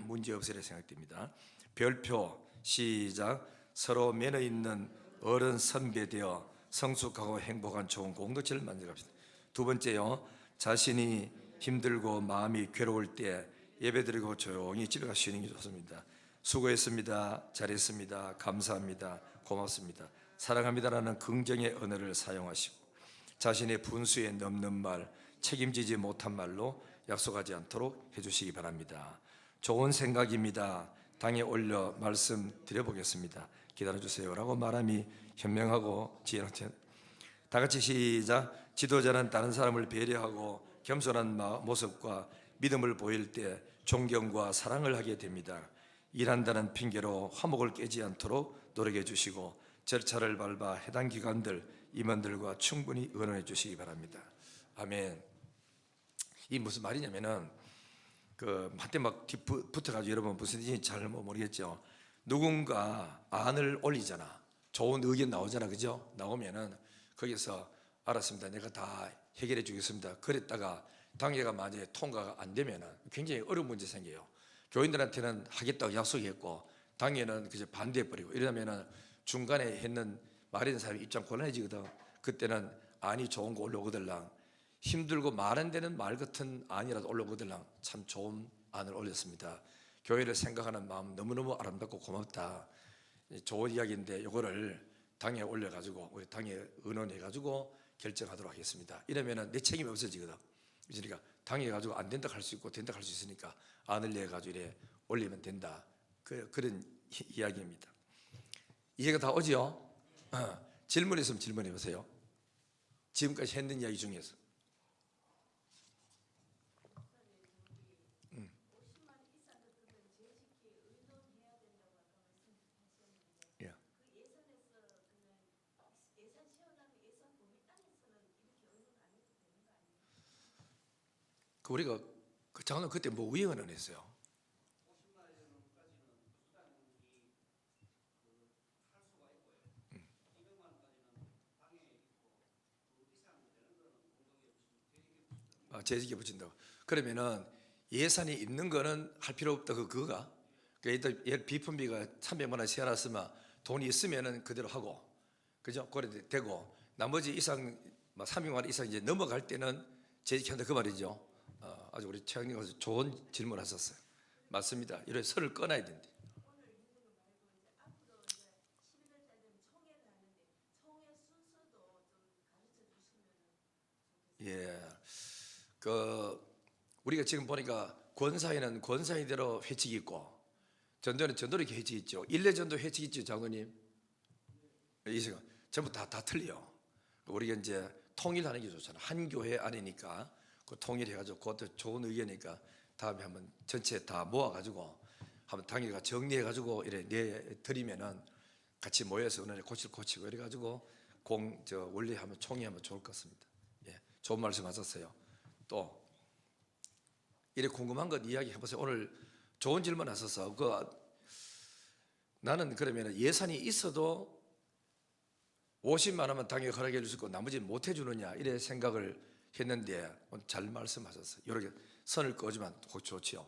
문제 없으리라 생각됩니다. 별표 시작. 서로 매너 있는 어른 선배되어 성숙하고 행복한 좋은 공동체를 만들어갑시다. 두 번째요, 자신이 힘들고 마음이 괴로울 때 예배드리고 조용히 집에 가서 쉬는 게 좋습니다. 수고했습니다. 잘했습니다. 감사합니다. 고맙습니다. 사랑합니다라는 긍정의 언어를 사용하시고 자신의 분수에 넘는 말, 책임지지 못한 말로 약속하지 않도록 해주시기 바랍니다. 좋은 생각입니다. 당에 올려 말씀드려보겠습니다. 기다려주세요 라고 말함이 현명하고 지혜롭죠. 다 같이 시작. 지도자는 다른 사람을 배려하고 겸손한 모습과 믿음을 보일 때 존경과 사랑을 하게 됩니다. 일한다는 핑계로 화목을 깨지 않도록 노력해 주시고 절차를 밟아 해당 기관들, 임원들과 충분히 의논해 주시기 바랍니다. 아멘. 이 무슨 말이냐면은 한때 붙어가지고 여러분 무슨 뜻인지 잘 모르겠죠. 누군가 안을 올리잖아. 좋은 의견 나오잖아, 그죠? 나오면은 거기서 알았습니다. 내가 다 해결해 주겠습니다. 그랬다가 당회가 만약에 통과가 안 되면은 굉장히 어려운 문제 생겨요. 교인들한테는 하겠다고 약속했고 당회는 그저 반대해버리고 이러면은 중간에 했는 말하는 사람이 입장 곤란해지거든. 그때는 안이 좋은 거 올려오거들랑, 힘들고 말 안 되는 말 같은 안이라도 올려오거들랑 참 좋은 안을 올렸습니다. 교회를 생각하는 마음 너무너무 아름답고 고맙다. 좋은 이야기인데 이거를 당에 올려가지고 우리 당에 의논해가지고 결정하도록 하겠습니다. 이러면은 내 책임이 없어지거든. 그러니까 당해 가지고 안 된다 할 수 있고 된다 할 수 있으니까 안을 내 가지고 이래 올리면 된다. 그런 이야기입니다. 이해가 다 오지요? 질문 있으면 질문해 보세요. 지금까지 했는 이야기 중에서. 우리가 그 장로님 그때 뭐 위헌을 안 했어요? 재직에 붙인다고. 그러면은 예산이 있는 거는 할 필요 없다. 그거가. 그러니까 예를 비품비가 300만 원 세워놨으면 돈이 있으면은 그대로 하고, 그죠? 그래 되고 나머지 이상 300만 원 이상 이제 넘어갈 때는 재직한다 그 말이죠. 아주 우리 최영님께서 좋은 질문하셨어요. 맞습니다. 이런 설을 꺼놔야 된대. 예, 그 우리가 지금 보니까 권사회는 권사회대로 회칙이 있고 전도는 전도로 회칙이 있죠. 일례전도 회칙이 있죠, 장로님. 이 시간 전부 다 틀려. 우리가 이제 통일하는 게 좋잖아. 한 교회 안이니까 그 통일해가지고 그것도 좋은 의견이니까 다음에 한번 전체 다 모아가지고 한번 당일가 정리해가지고 이래 내드리면은 같이 모여서 은혜를 고치고 이래가지고 원리 한번 총회하면 좋을 것 같습니다. 예, 좋은 말씀 하셨어요. 또 이래 궁금한 것 이야기 해보세요. 오늘 좋은 질문 하셔서 나는 그러면 예산이 있어도 50만 원만 당연히 허락해 줄 수 있고 나머지는 못 해주느냐 이래 생각을 했는데 오늘 잘 말씀하셨어요. 이렇게 선을 꺼주면 좋지요.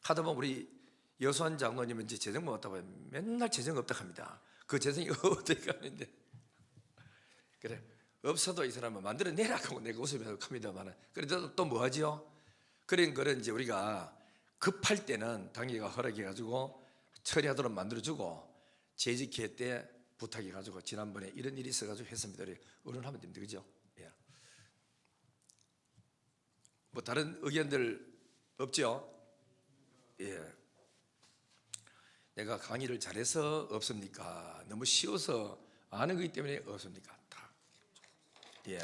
하다 보면 우리 여수한 장로님은 이제 재정만 왔다 보면 맨날 재정 없다 합니다. 그 재정이 어떻게 하는데 그래 없어도 이 사람은 만들어내라 하고 내가 웃으면서 합니다만 그래도 또 뭐 하지요? 그런 거는 이제 우리가 급할 때는 당기가 허락해가지고 처리하도록 만들어주고 재직회 때 부탁해가지고 지난번에 이런 일이 있어가지고 했습니다. 의논하면 됩니다. 그죠? 예. 뭐 다른 의견들 없죠? 예. 내가 강의를 잘해서 없습니까? 너무 쉬워서 아는 거기 때문에 없습니까? 다. 예.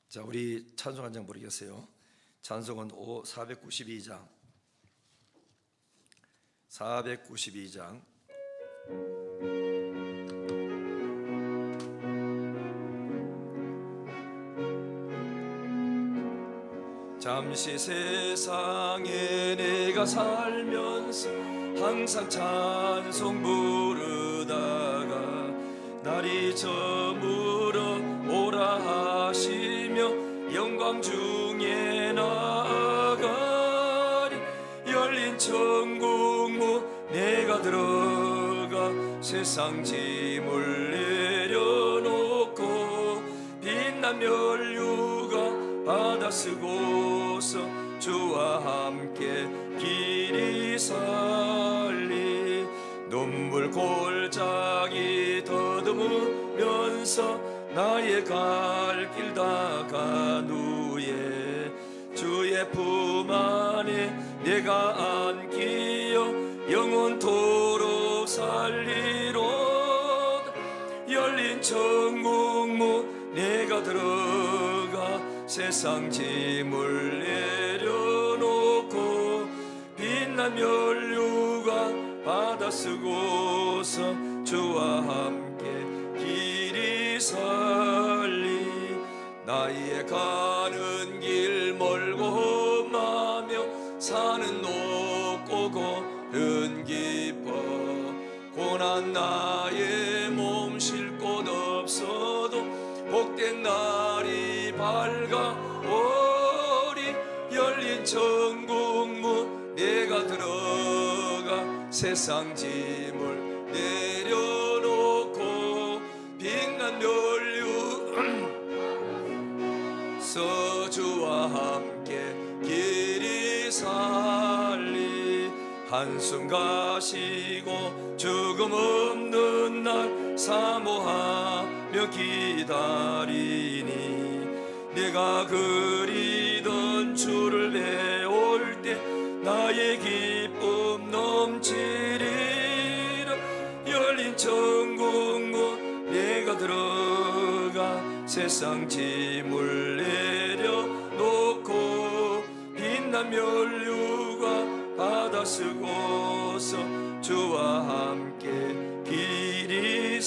자, 우리 찬송 한 장 부르겠어요. 찬송은 492장 492장 잠시 세상에 내가 살면서 항상 찬송 부르다가 날이 저물어 오라 하시며 영광 중에 나아가리 열린 천국문 내가 들어가 세상 짐을 내려놓고 빛난 면류가 바다 쓰고서 주와 함께 길이 살리 눈물 골짜기 더듬으면서 나의 갈 길 다간 후에 주의 품 안에 내가 안기어 영원토록 살리로다 열린 천국문 내가 들어가 세상 짐을 내려놓고 빛난 면류가 바다 쓰고서 주와 함께 길이 살리 나의 가는 길 멀고 험하며 산은 높고 고는 깊어 고난 나의 몸 쉴 곳 없어도 복된 날이 밝아오리 열린 천국문 내가 들어가 세상 짐을 내려놓고 빛난 면류 서주와 함께 길이 살리 한숨 가시고 죽음 없는 날 사모하며 기다리니 내가 그리던 주를 배울 때 나의 기쁨 넘치리라 열린 천국문 내가 들어가 세상 짐을 내려놓고 빛난 면류가 바다 쓰고서 주와 함께 길이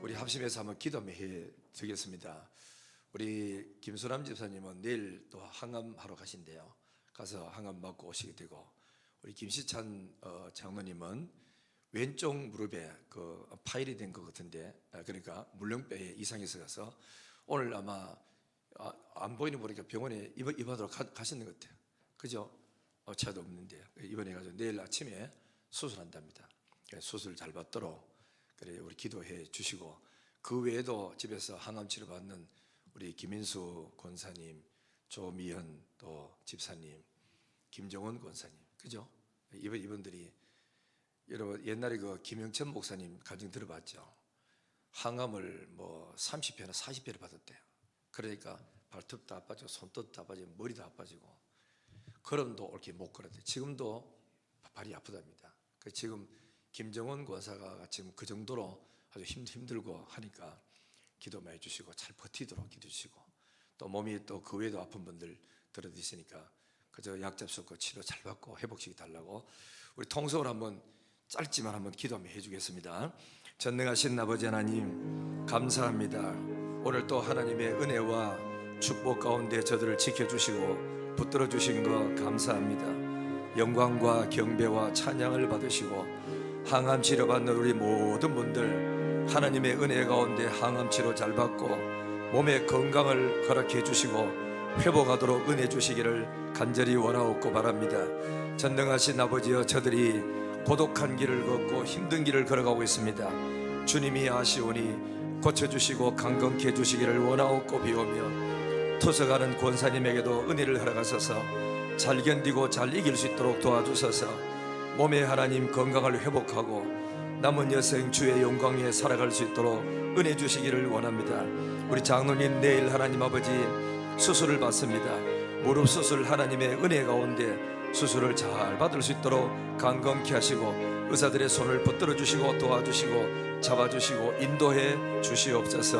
우리 합심해서 한번 기도해 드리겠습니다. 우리 김수남 집사님은 내일 또 항암하러 가신대요. 가서 항암 맞고 오시게 되고, 우리 김시찬 장로님은 왼쪽 무릎에 그 파열이 된 것 같은데, 그러니까 물렁뼈에 이상이 있어서 오늘 아마 안 보이는 보니까 병원에 입원하러 가시는 것 같아요. 그죠? 차도 없는데 입원해가지고 내일 아침에 수술한답니다. 수술 잘 받도록 그래 우리 기도해 주시고, 그 외에도 집에서 항암 치료 받는 우리 김인수 권사님, 조미현 또 집사님, 김정원 권사님, 그죠? 이분들이 여러분 옛날에 그 김영천 목사님 가정 들어봤죠? 항암을 뭐 30회나 40회를 받았대요. 그러니까 발톱도 다 빠지고 손톱도 다 빠지고 머리도 다 빠지고 걸음도 옳게 못 걸었대. 지금도 발이 아프답니다. 지금 김정원 권사가 지금 그 정도로 아주 힘들고 하니까 기도 많이 주시고 잘 버티도록 기도 주시고, 또 몸이 또 그 외에도 아픈 분들 들어드시니까 그저 약 잡수고 치료 잘 받고 회복시키 달라고 우리 통성으로 한번 짧지만 한번 기도 한번 해주겠습니다. 전능하신 아버지 하나님, 감사합니다. 오늘 또 하나님의 은혜와 축복 가운데 저들을 지켜주시고 붙들어 주신 것 감사합니다. 영광과 경배와 찬양을 받으시고 항암 치료 받는 우리 모든 분들 하나님의 은혜 가운데 항암 치료 잘 받고 몸의 건강을 허락해 주시고 회복하도록 은혜 주시기를 간절히 원하옵고 바랍니다. 전능하신 아버지여, 저들이 고독한 길을 걷고 힘든 길을 걸어가고 있습니다. 주님이 아시오니 고쳐주시고 강건케 해주시기를 원하옵고 비오며, 투석하는 권사님에게도 은혜를 허락하소서. 잘 견디고 잘 이길 수 있도록 도와주소서. 몸의 하나님 건강을 회복하고 남은 여생 주의 영광 위에 살아갈 수 있도록 은혜 주시기를 원합니다. 우리 장로님 내일 하나님 아버지 수술을 받습니다. 무릎 수술 하나님의 은혜 가운데 수술을 잘 받을 수 있도록 강건케 하시고 의사들의 손을 붙들어 주시고 도와주시고 잡아주시고 인도해 주시옵소서.